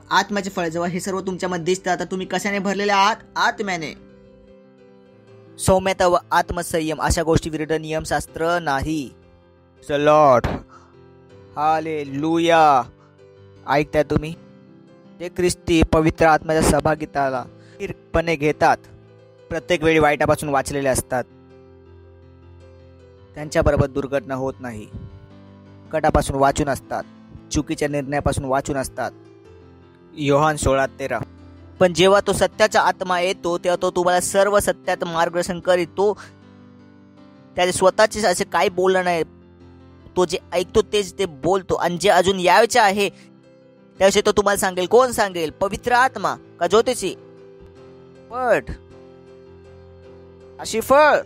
आत्म्याचे फळ. जेव्हा हे सर्व तुमच्यामध्ये दिसतात तर तुम्ही कशाने भरलेले आहात? आत्म्याने. सौम्यता व आत्मसंयम अशा गोष्टी विरुद्ध नियमशास्त्र नाही. लॉर्ड. हालेलुया. ऐकताय तुम्ही? जे ख्रिस्ती पवित्र आत्म्याच्या सहभागिताला स्थिरपणे घेतात, प्रत्येक वेळी वाईटापासून वाचलेले असतात, त्यांच्याबरोबर दुर्घटना होत नाही. कटापासून वाचून असतात, चुकीच्या निर्णयापासून वाचून असतात. योहान 16:13. पण जेव्हा तो सत्याचा आत्मा येतो तेव्हा तो तुम्हाला सर्व सत्यात मार्गदर्शन करीत. तो त्याचे स्वतःचे असे काही बोललं नाही. तो जे ऐकतो तेच ते बोलतो. आणि जे अजून यायचे आहे त्याविषयी तो तुम्हाला सांगेल. कोण सांगेल? पवित्र आत्मा का ज्योतिषी? पट अशी फळ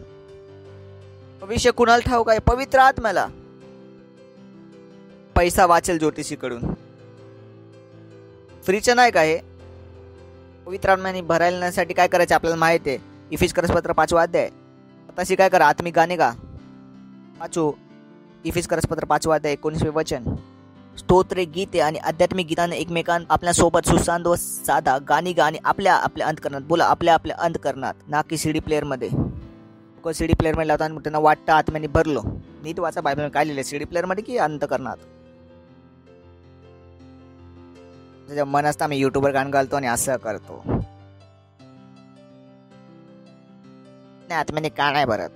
भविष्य कुणाला ठाऊक आहे? पवित्र आत्म्याला. पैसा वाचेल ज्योतिषीकडून, फ्रीचं नाही का हे? पवित्र आत्म्याने भरायला काय करायचं आपल्याला माहिती आहे. इफिसकरस पत्र 5 अध्याय. आताशी काय करा? आत्मिक गाणे गा. वाचू इफिसकरस पत्र 5 अध्याय 19 वचन. स्तोत्रे, गीते आणि आध्यात्मिक गीताने एकमेकांना आपल्यासोबत सुसांद व साधा गाणी गाणी आपल्या अंतकरणात. बोला, आपल्या अंतकरणात, ना की सीडी प्लेअर मध्ये. सीडी प्लेअर मध्ये लावताना त्यांना वाटतं आत्म्याने भरलो. नीट वाचा बायबल काय लिहिलं, सीडी प्लेअर मध्ये की अंतकरणात. त्याच्या मनात आम्ही युट्यूबवर गाणं घालतो आणि असं करतो. नाही, आत्म्याने का नाही भरत?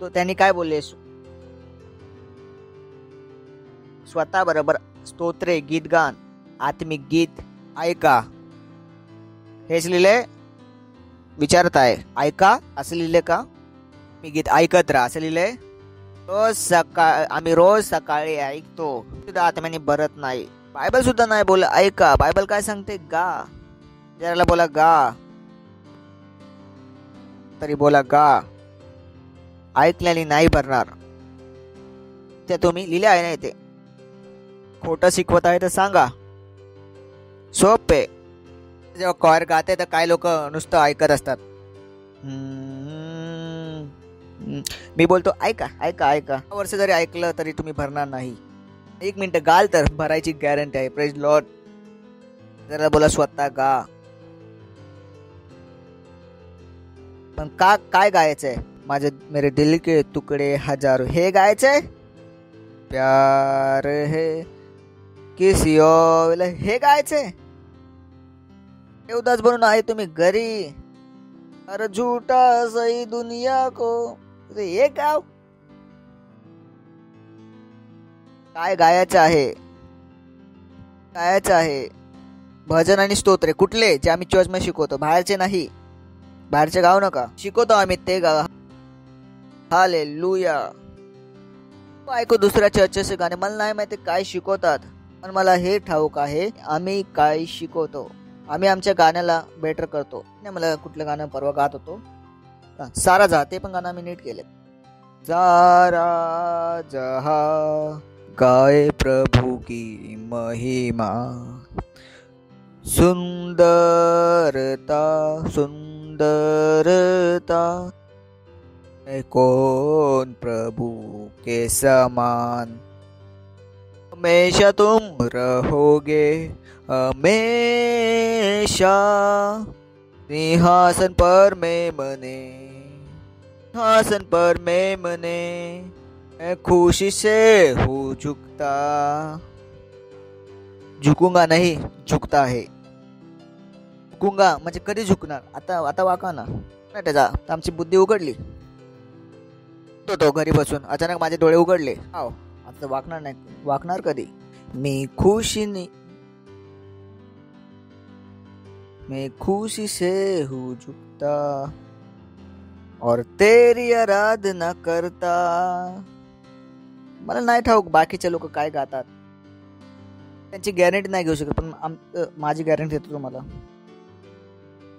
तो त्यांनी काय बोलले? स्वतः बरोबर स्तोत्रे, गीत गान, आत्मिक गीत ऐका. हेच लिहिले. विचारत आहे ऐका असं लिहिले का? मी गीत ऐकत राहा असं लिहिले. आम्ही रोज सकाळी ऐकतो. सुद्धा आत्म्याने भरत नाही. बायबल सुद्धा नाही बोल ऐका. बायबल काय सांगते? गा. जराला बोला गा. तरी बोला गा. ऐकल्याने नाही भरणार. ते तुम्ही लिहिले आहे ना. ते खोटं शिकवत आहे तर सांगा. सोपे. जेव्हा कॉयर गाते तर काय लोक नुसतं ऐकत असतात. मी बोलतो ऐका ऐका ऐका. वर्ष जरी ऐकलं तरी तुम्ही भरणार नाही. 1 मिनिट गाल तर भरायची गॅरंटी आहे. Praise Lord. जरा बोला स्वतः गा. पण काय गायचंय? माझे मेरे दिल के तुकडे हजारो हे गायचंय. प्यार है किसी और हे गायचंय. देवदास बनून आहे तुम्ही घरी. अरे झूठा सही दुनिया को हे गाव. काय गायचं आहे? गायचं आहे भजन आणि स्तोत्रे. कुठले? जे आम्ही चर्च मध्ये शिकवतो, बाहेरचे नाही. बाहेरचे गाव नका शिकवतो आम्ही, ते गाव. हालेलुया. ऐकू दुसऱ्या चर्चेचे गाणे, मला नाही माहिती काय शिकवतात, पण मला हे ठाऊक आहे आम्ही काय शिकवतो. आम्ही आमच्या गाण्याला बेटर करतो. नाही, मला कुठलं गाणं परवा गात होतो, सारा जा, ते पण गाणं आम्ही नीट केले. सारा जहा गाए प्रभु की महिमा, सुंदरता सुंदरता, कौन प्रभु के समान, हमेशा तुम रहोगे हमेशा, सिंहासन पर मैं मने, सिंहासन पर मैं मने, मैं खुशी से हूँ झुकता. झुकूंगा नाही, झुकता आहे. झुकूंगा म्हणजे कधी झुकणार? आता वाका ना त्याचा. आमची बुद्धी उघडली तो घरी बसून, अचानक माझे डोळे उघडले. आता वाकणार नाही. वाकणार कधी? मैं खुशी से हूँ झुकता और तेरी आराधना करता. मला नाही ठाऊक बाकीचे लोक काय गातात, त्यांची गॅरंटी नाही घेऊ शकत, पण माझी गॅरंटी देतो तुम्हाला.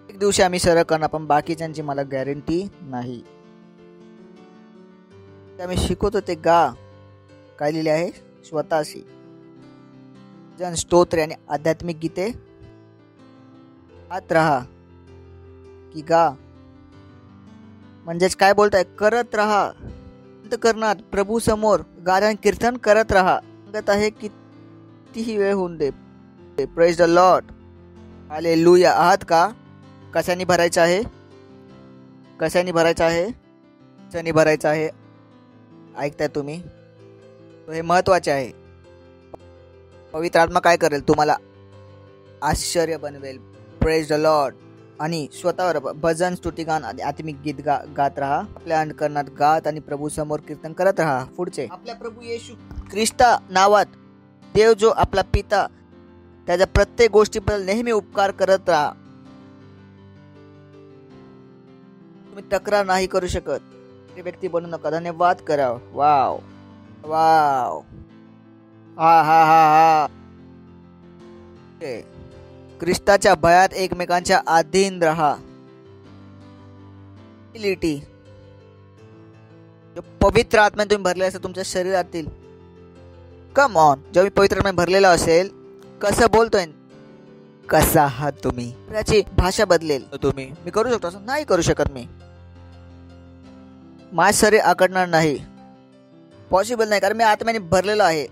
एक दिवशी आम्ही सरळ करणार, पण बाकीच्यांची मला गॅरंटी नाही. आम्ही शिकवतो ते गा. काय लिहिले आहे? स्वतःशी जन स्तोत्रे आणि आध्यात्मिक गीते गात राहा की गा. म्हणजेच काय बोलताय? करत राहा. करणार प्रभू समोर गायन कीर्तन करत राहा. सांगत आहे कितीही वेळ होऊन दे. Praise the Lord. हालेलुया. आहात का? कशाने भरायचं आहे? कशाने भरायचं आहे? कशाने भरायचं आहे? ऐकताय तुम्ही? हे महत्वाचे आहे. पवित्र आत्मा काय करेल? तुम्हाला आश्चर्य बनवेल. Praise the Lord. आणि स्वतःवर भजन, स्तुतिगान, आत्मिक गीत गात राहा. आपल्या अंतःकरणात गात आणि प्रभू समोर कीर्तन करत राहा. पुढचे, आपल्या प्रभू येशू ख्रिस्ता नावात देव जो आपला पिता, त्याच्या प्रत्येक गोष्टीबद्दल नेहमी उपकार करत राहा. तुम्ही तक्रार नाही करू शकत. व्यक्ती बनू नका. धन्यवाद करा. Wow wow. हा हा हा हा. ख्रिस्ताच्या भयात एकमेकांच्या अधीन राहा. पवित्र आत्म्याने तुम्ही भरले असेल तुमच्या शरीरातील. Come on. जेव्हा मी पवित्र आत्म्याने भरलेला असेल, कसं बोलतोय, कसा आहात तुम्ही, त्याची भाषा बदलेल. तुम्ही मी करू शकतो असं? नाही करू शकत. मी माझे शरीर आकडणार नाही. पॉसिबल नाही, कारण मी आत्म्याने भरलेलो आहे.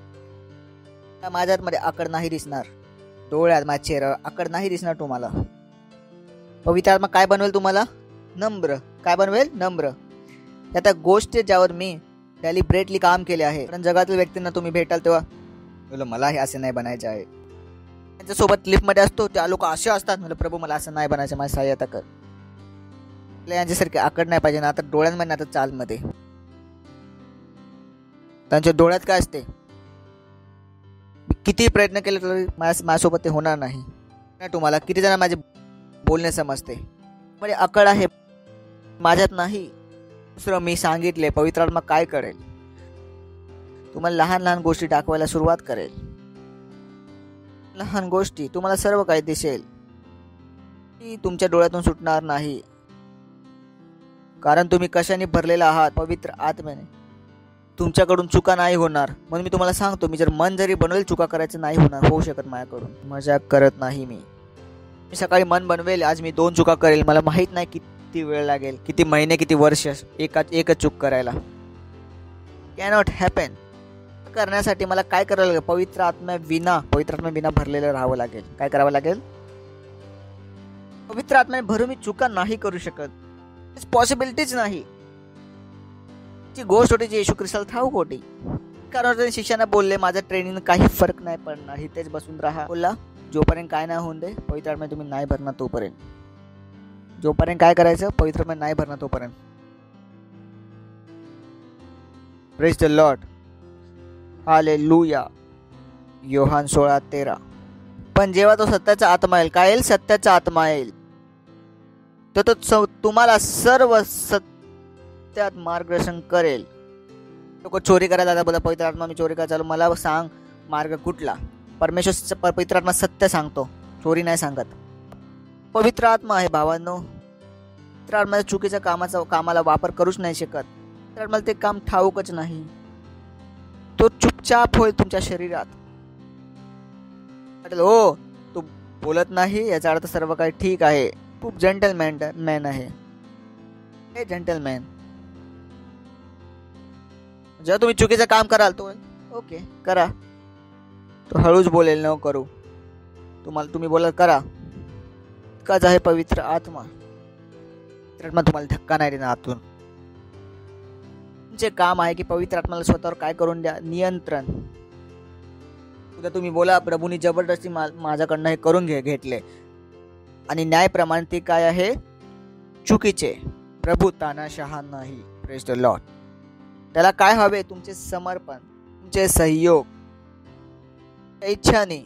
माझ्या आतमध्ये आकड नाही दिसणार. डोळ्यात माझ्या चेहरा आकड नाही दिसणार तुम्हाला. पवित्र आत्मा काय बनवेल तुम्हाला? नम्र. काय बनवेल? नम्र. त्या गोष्टी ज्यावर मी डेलिब्रेटली काम केले आहे. कारण जगातील व्यक्तींना तुम्ही भेटाल तेव्हा मला हे असे नाही बनायचे आहे. त्यांच्यासोबत लिफ्टमध्ये असतो, त्या लोक असे असतात, म्हणलं प्रभू मला असं नाही बनायचं, माझी सहाय्यता कर. यांच्यासारखे आकड नाही पाहिजे ना. आता डोळ्यांमध्ये, आता चालमध्ये. त्यांच्या डोळ्यात काय असते? किती प्रयत्न केले तरी माझ्यासोबत ते होणार नाही. तुम्हाला किती जण माझे बोलणे समजते, म्हणजे आकड आहे, माझ्यात नाही. दुसरं मी सांगितले, पवित्र आत्मा काय करेल? तुम्हाला लहान लहान गोष्टी दाखवायला सुरुवात करेल. लहान गोष्टी तुम्हाला सर्व काही दिसेल. ती तुमच्या डोळ्यातून सुटणार नाही, कारण तुम्ही कशाने भरलेला आहात? पवित्र आत्म्याने. तुमच्याकडून चुका नाही होणार. म्हणून मी तुम्हाला सांगतो, मी जर मन जरी बनवेल, चुका करायचं नाही होणार, होऊ शकत माझ्याकडून. मजाक करत नाही मी. मी सकाळी मन बनवेल, आज मी 2 चुका करेल. मला माहित नाही किती वेळ लागेल, किती महिने, किती वर्ष एकच चूक करायला. Cannot happen. करण्यासाठी मला काय करावं लागेल? पवित्र आत्म्या विना भरलेलं राहावं लागेल. काय करावं लागेल? पवित्र आत्म्याने भरून मी चुका नाही करू शकत. पॉसिबिलिटीच नाही. ती गोष्ट होती जी येशू ख्रिस्ताला ठाऊक होती. कारण त्यांनी शिष्यांना बोलले, माझं ट्रेनिंग काही फरक नाही पडणार, इथेच बसून राहा. बोलला, जोपर्यंत काय नाही होऊन दे, पवित्र आत्मा तुम्ही नाही भरणार तोपर्यंत. जोपर्यंत काय करायचं, पवित्र आत्मा नाही भरणार तोपर्यंत. Praise the Lord, hallelujah. Yohan 16:13. पण जेव्हा तो सत्याचा आत्मा येईल, काय येईल? सत्याचा आत्मा येईल, तर तो तुम्हाला सर्व सत्यात मार्गदर्शन करेल. लोक चोरी करायला जातात, बोला पवित्र आत्मा मी चोरी करायला चालू, मला सांग मार्ग कुठला. परमेश्वर पवित्र आत्मा सत्य सांगतो, चोरी नाही सांगत. पवित्र आत्मा आहे भावांनो. पवित्र आत्मा चुकीच्या कामाला वापर करूच नाही शकत. पवित्र आत्माला ते काम ठाऊकच नाही. तो चुपचाप होईल तुमच्या शरीरात. हो, तू बोलत नाही याचा अर्थ सर्व काही ठीक आहे, खूप जेंटलमॅन आहे. हे जेंटलमॅन. जेव्हा तुम्ही चुकीचं काम कराल तो ओके करा, तो हळूच बोलेल न करू. तुम्ही बोलाल करा. काच आहे पवित्र आत्मा. पवित्र आत्मा तुम्हाला धक्का नाही देणार आतून. तुमचे काम आहे की पवित्र आत्म्याला स्वतःवर काय करून द्या, नियंत्रण. उद्या तुम्ही बोला प्रभूंनी जबरदस्ती माझ्याकडनं हे करून घेतले आणि न्यायप्रमाणे ते काय आहे, चुकीचे. प्रभू तानाशहा नाही. Praise the Lord. त्याला काय हवे, तुमचे समर्पण, तुमचे सहयोग. इच्छाने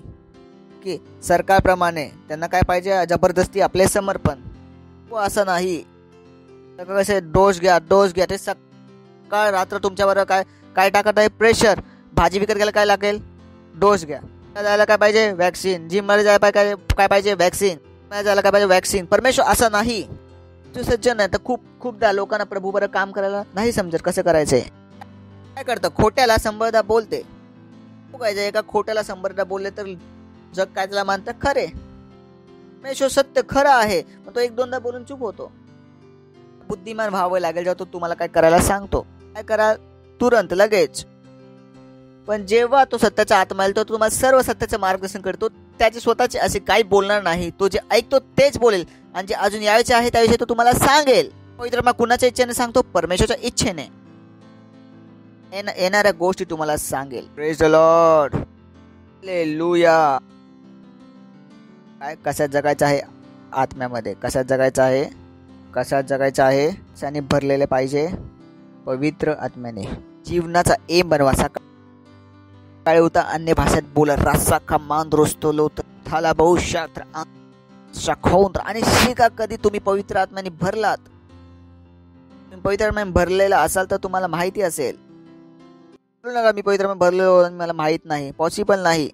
की सरकारप्रमाणे त्यांना काय पाहिजे, जबरदस्ती आपले समर्पण. असं नाही. कसे डोस घ्या ते सकाळ रात्र तुमच्यावर काय टाकत आहे, प्रेशर. भाजी विकत घ्यायला काय लागेल, डोस घ्या. जायला काय पाहिजे, वॅक्सिन. जिम मध्ये जायला काय पाहिजे, वॅक्सिन. जायला काय पाहिजे, वॅक्सिन. परमेश्वर असं नाही. तू सज्जन आहे तर खूपदा लोकांना प्रभू बरं काम करायला नाही समजत कसं करायचंय. काय करतं, खोट्याला 100दा बोलते. एका खोट्याला 100दा बोलले तर जग काय त्याला मानतं, खरे. परमेश्वर सत्य खरं आहे, पण तो 1-2दा बोलून चूक होतो. बुद्धिमान व्हावं लागेल जेव्हा तो तुम्हाला काय करायला सांगतो. काय करा, तुरंत लगेच. पण जेव्हा तो सत्याचा आत्मा येईल, तो तुम्हाला सर्व सत्याचं मार्गदर्शन करतो. त्याचे स्वतःचे असे काही बोलणार नाही. तो जे ऐकतो तेच बोलेल आणि जे अजून यायचे आहे त्याविषयी तो तुम्हाला सांगेल. पवित्र आत्मा कुणाच्या इच्छेने सांगतो, परमेश्वरच्या इच्छेने. येणाऱ्या गोष्टी तुम्हाला सांगेल. Praise the Lord, hallelujah. काय कशात जगायचं आहे, आत्म्यामध्ये. कशात जगायचं आहे, त्याने भरलेले पाहिजे पवित्र आत्म्याने. जीवनाचा एम बनवा. सकाळी उठा, अन्य भाषेत बोला. रासा कमान रोस्तो लोत थाला बहुशास्त्र शाखौंद्र आणि शिका. कधी तुम्ही पवित्र आत्म्याने भरलात, तुम्ही पवित्र आत्म्याने भरलेला असाल तर तुम्हाला माहिती असेल. बोलू नका मी पवित्र आत्म्याने भरलेलो आणि मला माहित नाही, पॉसिबल नाही.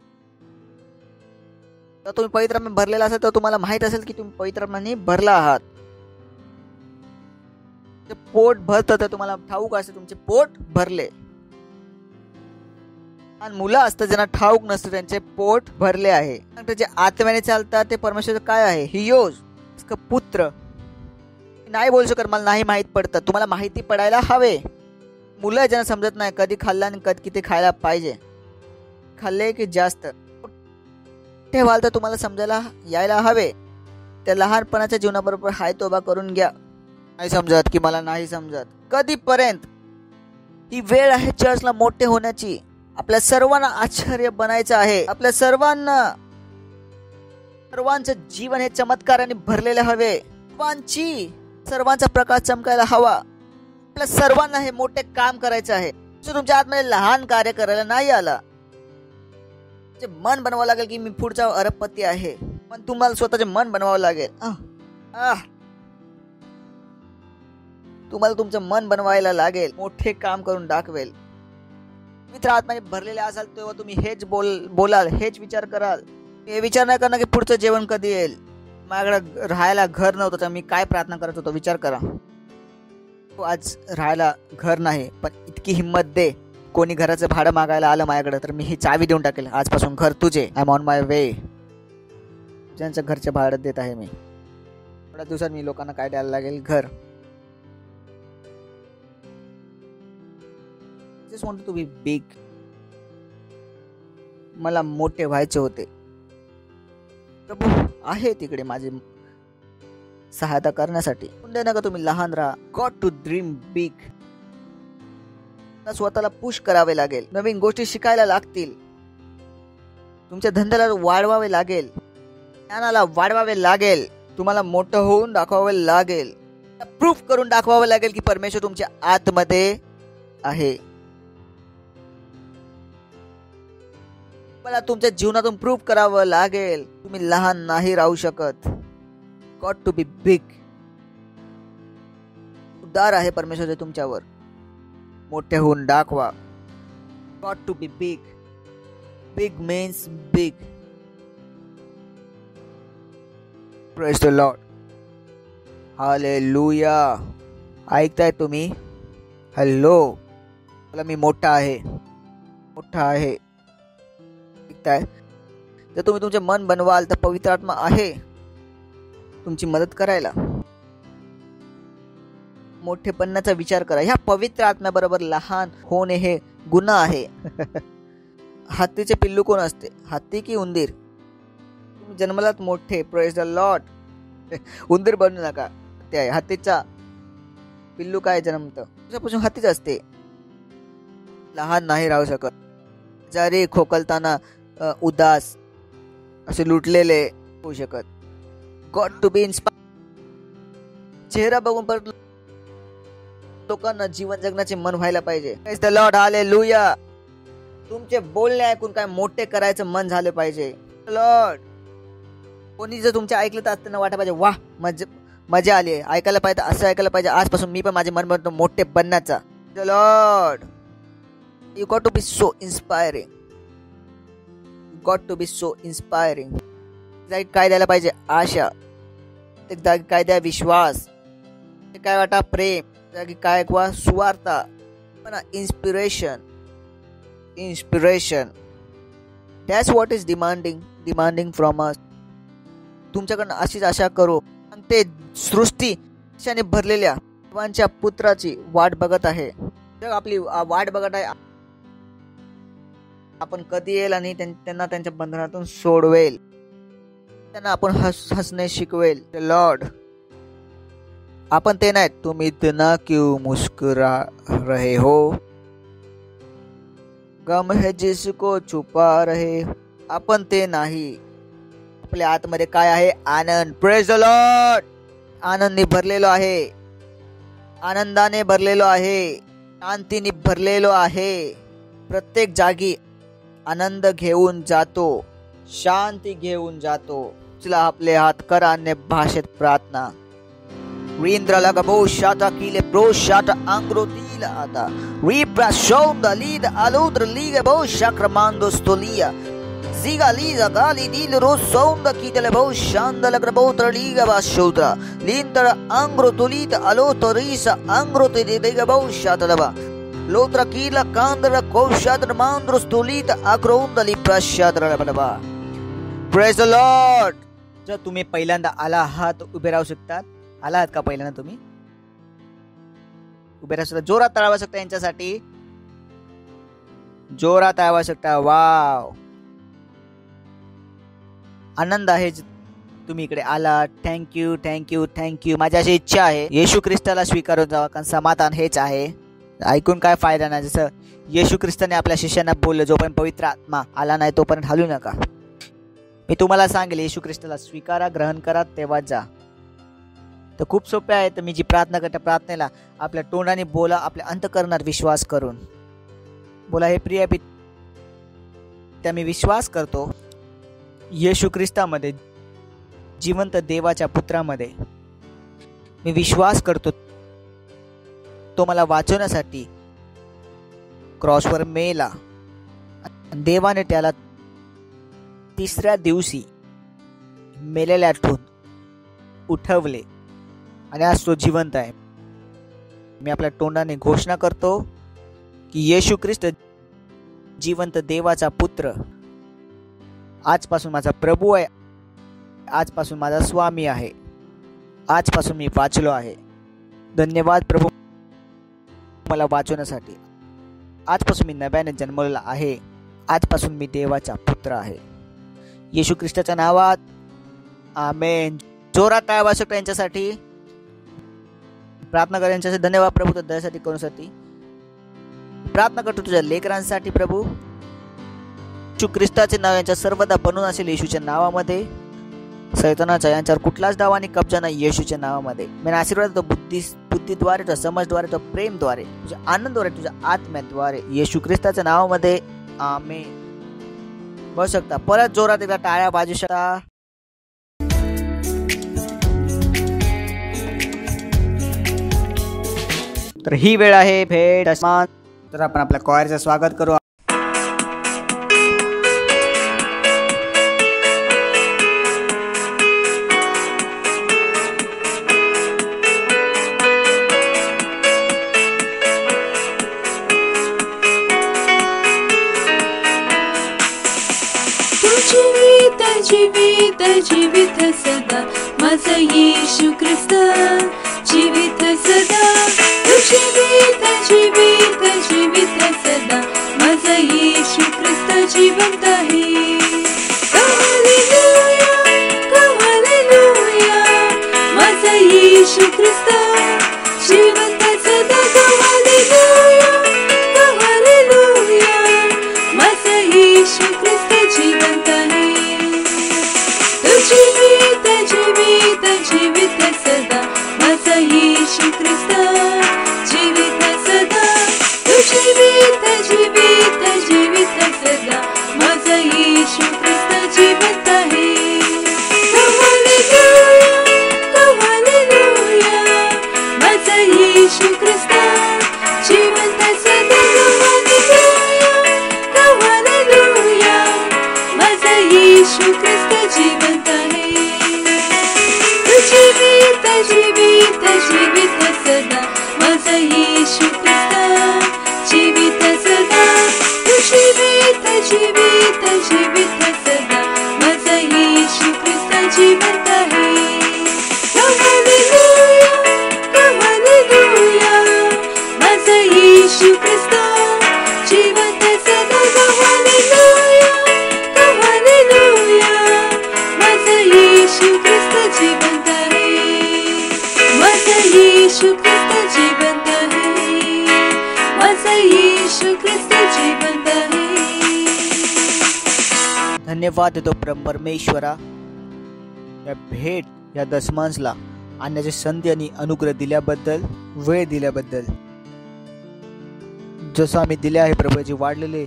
तर तुम्ही पवित्र आत्म्याने भरलेला असेल तर तुम्हाला माहित असेल की तुम्ही पवित्र आत्म्याने भरला आहात. पोट भरतं तर तुम्हाला ठाऊक असेल तुमचे पोट भरले. आणि मुलं असतं ज्यांना ठाऊक नसतं त्यांचे पोट भरले आहे. जे आत्म्याने चालतात ते परमेश्वर काय आहे, हियोज पुत्र. नाही बोलू शकत मला नाही माहित पडतं. तुम्हाला माहिती पडायला हवे. मुलं ज्यांना समजत नाही कधी खाल्लं आणि कधी किती खायला पाहिजे, खाल्ले की जास्त ठेवाल तर तुम्हाला समजायला यायला हवे. त्या लहानपणाच्या जीवनाबरोबर हाय तोबा करून घ्या. नाही समजत की मला नाही समजत, कधीपर्यंत. ही वेळ आहे चर्चला मोठे होण्याची. आपल्या सर्वांना आश्चर्य बनायचं आहे. आपल्या सर्वांचं जीवन हे चमत्काराने भरलेले हवे. सर्वांचा प्रकाश चमकायला हवा. आपल्या सर्वांना हे मोठे काम करायचं आहे. तुमच्या आतमध्ये लहान कार्य करायला नाही आला. मन बनवावं लागेल की मी पुढचा अरबपती आहे. पण तुम्हाला स्वतःचे मन बनवावं लागेल. तुम्हाला तुमचं मन बनवायला लागेल. मोठे काम करून दाखवेल. मित्र आत्म्याने भरलेले असाल तेव्हा तुम्ही हेच बोलाल, हेच विचार कराल. हे विचार नाही करणार की पुढचं जेवण कधी येईल. माझ्याकडे राहायला घर नव्हतं तर मी काय प्रार्थना करत होतो विचार करा. आज राहायला घर नाही पण इतकी हिंमत दे. कोणी घराचं भाडं मागायला आलं माझ्याकडे तर मी ही चावी देऊन टाकेल. आजपासून घर तुझे. I am on my way. ज्यांचं घरचे भाडं देत आहे मी. थोड्या दिवसात मी लोकांना काय द्यायला लागेल, घर. Just want to be big. मला मोठे व्हायचे होते. प्रभू आहे तिकडे माझे सहायता करण्यासाठी. दे नका तुम्ही लहान राहा. Got to dream big. स्वतःला पुश करावे लागेल. नवीन गोष्टी शिकायला लागतील. तुमच्या धंद्याला वाढवावे लागेल. ज्ञानाला वाढवावे लागेल. तुम्हाला मोठं होऊन दाखवावे लागेल. प्रूफ करून दाखवावे लागेल की परमेश्वर तुमच्या आतमध्ये आहे. मला तुमच्या जीवनातून प्रूफ करावं लागेल. तुम्ही लहान नाही राहू शकत. Got to be big. उदार आहे परमेश्वर तुमच्यावर. मोठे होऊन दाखवा. Got to be big. Big means big. Praise the Lord. Hallelujah. ऐकताय तुम्ही? हॅलो. मला मी मोठा आहे. मोठा आहे. ऐकताय? जर तुम्ही तुमचे मन बनवाल तर पवित्र आत्मा आहे तुमची मदत करायला. मोठेपणाचा विचार करा. ह्या पवित्र आत्म्याबरोबर लहान होणे हे गुन्हा आहे. हत्तीचे पिल्लू कोण असते? हत्ती की उंदीर? तुम्ही जन्मलात मोठे. Praise the Lord. उंदीर बनू नका. ते आहे हत्तीचा पिल्लू. काय जन्मतं त्याच्यापासून हत्तीच असते. लहान नाही राहू शकत. जरी खोकलताना उदास असे लुटलेले होऊ शकत. Got to be inspire. चेहरा बघून परत लोकांना जीवन जगण्याचे मन व्हायला पाहिजे. Praise the Lord. हालेलुया. तुमचे बोलणे ऐकून काय मोठे करायचं मन झाले पाहिजे. लॉर्ड. कोणी जर तुमचे ऐकलं तर त्यांना वाटायला पाहिजे वाह मजा आली. ऐकायला पाहिजे. असं ऐकायला पाहिजे. आजपासून मी पण माझे मन बनतो मोठे बनण्याचा. The lord. You got to be so inspiring. Got to be so inspiring. काय द्यायला पाहिजे? आशा. एकदा काय द्या? विश्वास. काय वाटा? प्रेम. काय ऐकवा? सुवार्ता. पण inspiration. Inspiration. That's what is demanding from us. तुमच्याकडनं अशीच आशा करू. ते सृष्टी आशाने भरलेल्या देवांच्या पुत्राची वाट बघत आहे. जग आपली वाट बघत आहे. आपण कधी येईल आणि त्यांना त्यांच्या बंधनातून सोडवेल. त्यांना आपण हसणे शिकवेल. लॉर्ड. आपण ते नाहीत. तुम इतना क्यों मुस्कुरा रहे हो? गम है जिसको छुपा रहे. आपण ते नाही. आपल्या आतमध्ये काय आहे? आनंद. Praise the Lord. आनंदाने भरलेलो आहे. आनंदाने भरलेलो आहे. शांतीने भरलेलो आहे. प्रत्येक जागी आनंद घेऊन जातो. शांती घेऊन जातो. चला आपले हात करा अन्य भाषेत प्रार्थना. Rindra lagabo shata kile bro shata angro tila ata. Ripra shonda lida aludra liga bo shakramando stolia. Ziga liza gali dil ro sonda kitele bo shanda lagrabo liga ba shodra. Lindra angro tulita aloto risa angro tili liga bo shata laba. Lotra kila kandra ko shadra mandro stolita agronda li prashadra laba. Praise the Lord. जर तुम्ही पहिल्यांदा आला आहात उभे राहू शकतात. आला आहात का पहिल्यांदा तुम्ही? उभे राहू शकता. जोरात टाळा शकता. यांच्यासाठी जोरात टाळा शकता. वाव. आनंद आहे तुम्ही इकडे आला. Thank you thank you thank you. माझी अशी इच्छा आहे येशू ख्रिस्ताला स्वीकारून जावा. कारण समाधान हेच आहे. ऐकून काय फायदा नाही. जसं येशू ख्रिस्ताने आपल्या शिष्यांना बोललं जोपर्यंत पवित्र आत्मा आला नाही तोपर्यंत हलू नका. मी तुम्हाला सांगेल येशू ख्रिस्ताला स्वीकारा, ग्रहण करा, तेव्हा जा. तर खूप सोपे आहे. तर मी जी प्रार्थना करते प्रार्थनेला आपल्या तोंडाने बोला. आपल्या अंतःकरणात विश्वास करून बोला. हे प्रिय पिता मी विश्वास करतो येशू ख्रिस्तामध्ये जिवंत देवाच्या पुत्रामध्ये. मी विश्वास करतो तो मला वाचवण्यासाठी क्रॉसवर मेला. देवाने त्याला तिसऱ्या दिवशी मेलेल्यातून उठवले आणि आज तो जिवंत आहे. मी आपल्या तोंडाने घोषणा करतो की येशू ख्रिस्त जिवंत देवाचा पुत्र आजपासून माझा प्रभू आहे. आजपासून माझा स्वामी आहे. आजपासून मी वाचलो आहे. धन्यवाद प्रभू मला वाचवण्यासाठी. आजपासून मी नव्याने जन्मलेला आहे. आजपासून मी देवाचा पुत्र आहे. येशू ख्रिस्ताच्या नावात आमेन. जोरात टाळ्या वाजू शकता यांच्यासाठी. प्रार्थना कर यांच्यासाठी. धन्यवाद प्रभू त्या दयासाठी करूसाठी. प्रार्थना करतो तुझ्या लेकरांसाठी प्रभू. येशू ख्रिस्ताचे नाव यांच्या सर्वदा बनून असेल येशूच्या नावामध्ये. सैतानाचा यांच्यावर कुठलाच दावा आणि कब्जा नाही येशूच्या नावामध्ये. मी आशीर्वाद देतो बुद्धीद्वारे, तुझ्या समजद्वारे, तुझ्या प्रेमद्वारे, तुझ्या आनंदद्वारे, तुझ्या आत्म्याद्वारे येशू ख्रिस्ताच्या नावामध्ये. आमेन. बघू शकता परत जोरात एकदा टाळ्या वाजू शकता. तर ही वेळ आहे भेट आसमान. तर आपण आपल्या कॉयरचं स्वागत करू. जीवित जीवित जीवित सदा माझा येशू ख्रिस्त जीवित सदा. जीवित जीवित जीवित सदा माझा येशू ख्रिस्त जिवंत आहे. हालेलुया हालेलुया माझा येशू ख्रिस्त जिवंत सदा. हालेलुया हालेलुया माझा येशू ख्रिस्त जिवंत आहे. जीवित जीवित जीवित सदा माझा येशू ख्रिस्त जीवित सदा. जीवित जीवित जीवित सदा माझा येशू ख्रिस्त जिवंत आहे. हालेलुया हालेलुया माझा येशू ख्रिस्त जिवंत सदा. हालेलुया माझा येशू ख्रिस्त जिवंत आहे. जीवित जीवित जीवित सदा माझा येशू ख्रिस्त जीवित सदा. जीवित जीवित जीवित सदा माझा येशू ख्रिस्त जिवंत आहे. हालेलुया हालेलुया माझा येशू ख्रिस्त जिवंत सदा. हालेलुया हालेलुया माझा येशू ख्रिस्त जिवंत आहे. माझा येशू ख्रिस्त जिवंत आहे. माझा येशू ख्रिस्त जिवंत आहे. धन्यवाद देतो परमेश्वरा या भेट या दशमांशला आणण्याची संधी आणि अनुग्रह दिल्याबद्दल, वेळ दिल्याबद्दल. जसं आम्ही दिले आहे प्रभूची वाढलेले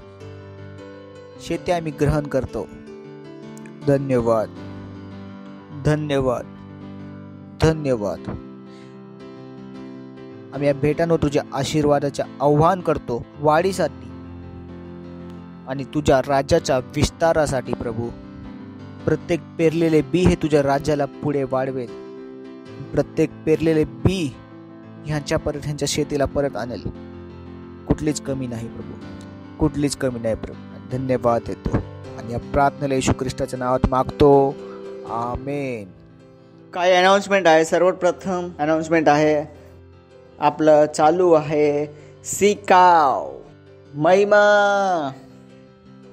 शेती आम्ही ग्रहण करतो. धन्यवाद धन्यवाद धन्यवाद. आम्ही या भेटांवर तुझ्या आशीर्वादाचे आव्हान करतो वाढीसाठी आणि तुझ्या राज्याच्या विस्तारासाठी प्रभू. प्रत्येक पेरलेले बी हे तुझ्या राज्याला पुढे वाढवेल. प्रत्येक पेरलेले बी ह्यांच्या शेतीला परत आणेल. कुठलीच कमी नाही प्रभू, कुठलीच कमी नाही प्रभू. धन्यवाद देतो आणि या प्रार्थनेला येशू ख्रिस्ताच्या नावात मागतो. आमेन. काय अनाउन्समेंट आहे. सर्वप्रथम अनाउन्समेंट आहे आपलं चालू आहे सिकाव महिमा.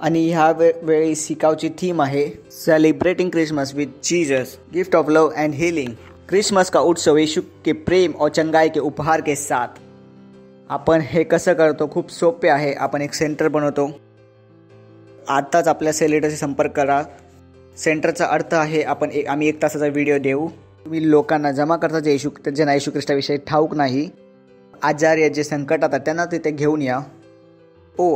आणि ह्या वेळी सिकावची थीम आहे celebrating Christmas with Jesus, gift of love end healing. Christmas का उत्सव यीशु के प्रेम और चंगाई के उपहार के साथ. आपण हे कसं करतो खूप सोपे आहे. आपण एक सेंटर बनवतो. आताच आपल्या सेलिब्रेटरशी संपर्क करा. सेंटरचा अर्थ आहे आम्ही 1 तासाचा व्हिडिओ देऊ. तुम्ही लोकांना जमा करता ज्यांना येशू ख्रिस्ताविषयी ठाऊक नाही, आजारी जे संकटात आहेत त्यांना तिथे घेऊन या.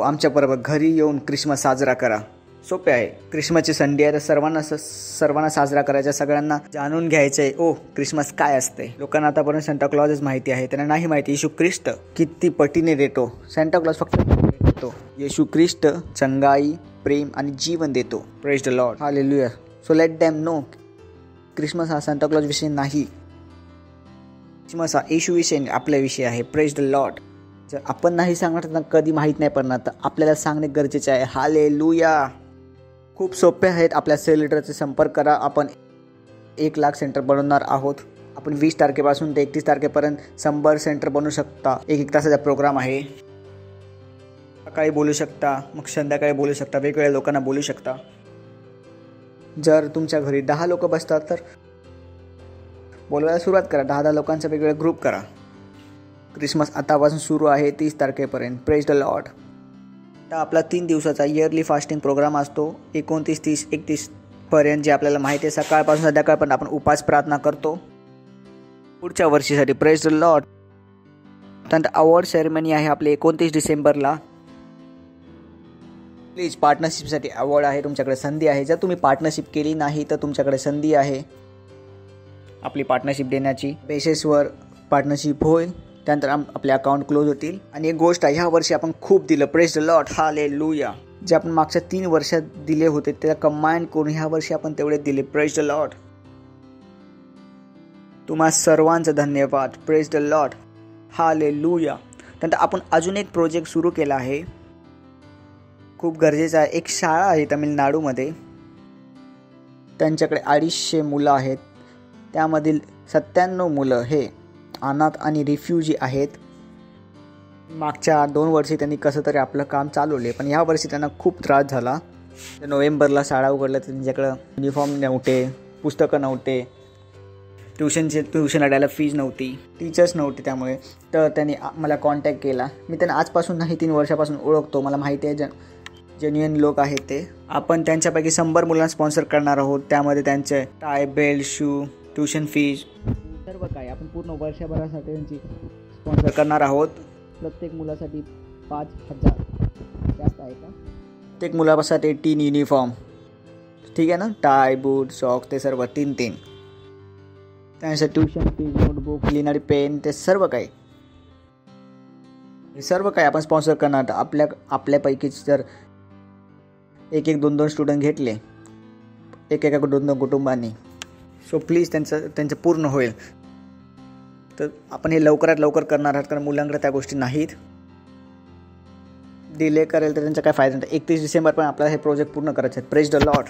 आमच्याबरोबर घरी येऊन क्रिसमस साजरा करा. सोपे आहे. क्रिसमसची संडे आहे तर सर्वांना साजरा करायचा. सगळ्यांना जाणून घ्यायचं आहे क्रिसमस काय असते. लोकांना आतापर्यंत सांता क्लॉजच माहिती आहे, त्यांना नाही माहिती येशू ख्रिस्त किती पटीने देतो. सांता क्लॉज फक्त देतो. येशू ख्रिस्त चंगाई, प्रेम आणि जीवन देतो. Praise the Lord. Hallelujah. So let them know Christmas हा सांता क्लॉज विषय नाही. क्रिसमस हा येशू विषय आपल्या विषय आहे. Praise the lord. जर आपण नाही सांगणार तर कधी माहीत नाही पडणार, तर आपल्याला सांगणे गरजेचे आहे. हालेलुया. खूप सोपे आहेत. आपल्या सेलिब्रेटरचे संपर्क करा. आपण 1 लाख सेंटर बनवणार आहोत. आपण 20 तारखेपासून ते 31 तारखेपर्यंत 100 सेंटर बनवू शकता. 1 तासाचा प्रोग्राम आहे. सकाळी बोलू शकता, मग संध्याकाळी बोलू शकता, वेगवेगळ्या लोकांना बोलू शकता. जर तुमच्या घरी 10 लोक बसतात तर बोलवायला सुरुवात करा. 10-10 लोकांचा वेगवेगळा ग्रुप करा. क्रिसमस आतापासून सुरू आहे 30 तारखेपर्यंत. Praise the Lord. आता आपला 3 दिवसाचा इयरली फास्टिंग प्रोग्राम असतो 29, 30, 31 पर्यंत, जे आपल्याला माहिती आहे. सकाळपासून संध्याकाळपर्यंत आपण उपास प्रार्थना करतो पुढच्या वर्षीसाठी. Praise the Lord. त्यानंतर अवॉर्ड सेरेमनी आहे आपले 29 डिसेंबरला. प्लीज पार्टनरशिपसाठी अवॉर्ड आहे, तुमच्याकडे संधी आहे. जर तुम्ही पार्टनरशिप केली नाही तर तुमच्याकडे संधी आहे आपली पार्टनरशिप देण्याची. बेसिसवर पार्टनरशिप होईल. त्यानंतर आपले अकाउंट क्लोज होतील. आणि एक गोष्ट आहे, ह्या वर्षी आपण खूप दिलं. Praise the Lord. हालेलुया. जे आपण मागच्या 3 वर्षात दिले होते त्याला कंबाईन करून ह्या वर्षी आपण तेवढे दिले. Praise the Lord. तुम्हा सर्वांचं धन्यवाद. Praise the Lord. हालेलुया. त्यानंतर आपण अजून एक प्रोजेक्ट सुरू केला आहे, खूप गरजेचं आहे. एक शाळा आहे तामिळनाडूमध्ये, त्यांच्याकडे 250 मुलं आहेत. त्यामधील 97 मुलं हे अनाथ आणि रिफ्युजी आहेत. मागच्या 2 वर्षी त्यांनी कसं तरी आपलं काम चालवले, पण ह्या वर्षी त्यांना खूप त्रास झाला. नोव्हेंबरला शाळा उघडल्या तर त्यांच्याकडं युनिफॉर्म नव्हते, पुस्तकं नव्हते, ट्युशन अडायला फीज नव्हती, टीचर्स नव्हते. त्यामुळे तर त्यांनी मला कॉन्टॅक्ट केला. मी त्यांना आजपासून नाही 3 वर्षापासून ओळखतो. मला माहिती आहे जेन्युइन लोक आहेत ते. आपण त्यांच्यापैकी 100 मुलांना स्पॉन्सर करणार आहोत. त्यामध्ये त्यांचे tie, belt, shoe, tuition fees सर्व काय आपण पूर्ण वर्षभरासाठी त्यांची स्पॉन्सर करणार आहोत. प्रत्येक मुलासाठी 5,000. जास्त आहे का? प्रत्येक मुलासाठी 3 युनिफॉर्म, ठीक आहे ना, टाय, बूट, सॉक्स ते सर्व 3-3. त्यानंतर ट्युशन फीज, नोटबुक, लिहिणारी पेन, ते सर्व काही हे सर्व काही आपण स्पॉन्सर करणार. आपल्यापैकीच जर 1-1, 2-2 स्टुडंट घेतले, एका 2-2 कुटुंबांनी, सो प्लीज त्यांचं पूर्ण होईल. तर आपण हे लवकरात लवकर करणार आहात, कारण मुलांकडे त्या गोष्टी नाहीत. डिले करेल तर त्यांचा काय फायदा नाही. 31 डिसेंबर पण आपल्याला हे प्रोजेक्ट पूर्ण करायचे आहेत. Praise the Lord.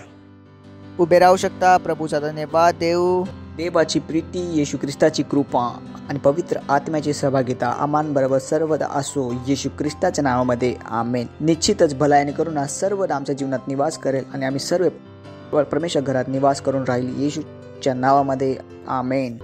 उभे राहू शकता. प्रभूचा धन्यवाद देऊ. देवाची प्रीती, येशू ख्रिस्ताची कृपा आणि पवित्र आत्म्याची सहभागिता आम्हांबरोबर सर्वदा असो. येशू ख्रिस्ताच्या नावामध्ये आमेन. निश्चितच भलायने करून आज सर्वदा आमच्या जीवनात निवास करेल आणि आम्ही सर्व परमेश्वर घरात निवास करून राहील. येशूच्या नावामध्ये आमेन.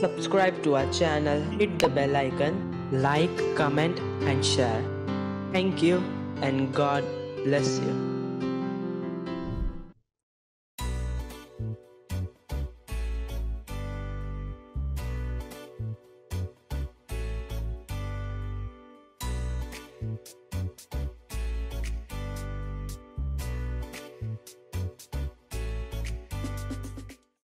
Subscribe to our channel, hit the bell icon, like, comment and share. Thank you and God bless you.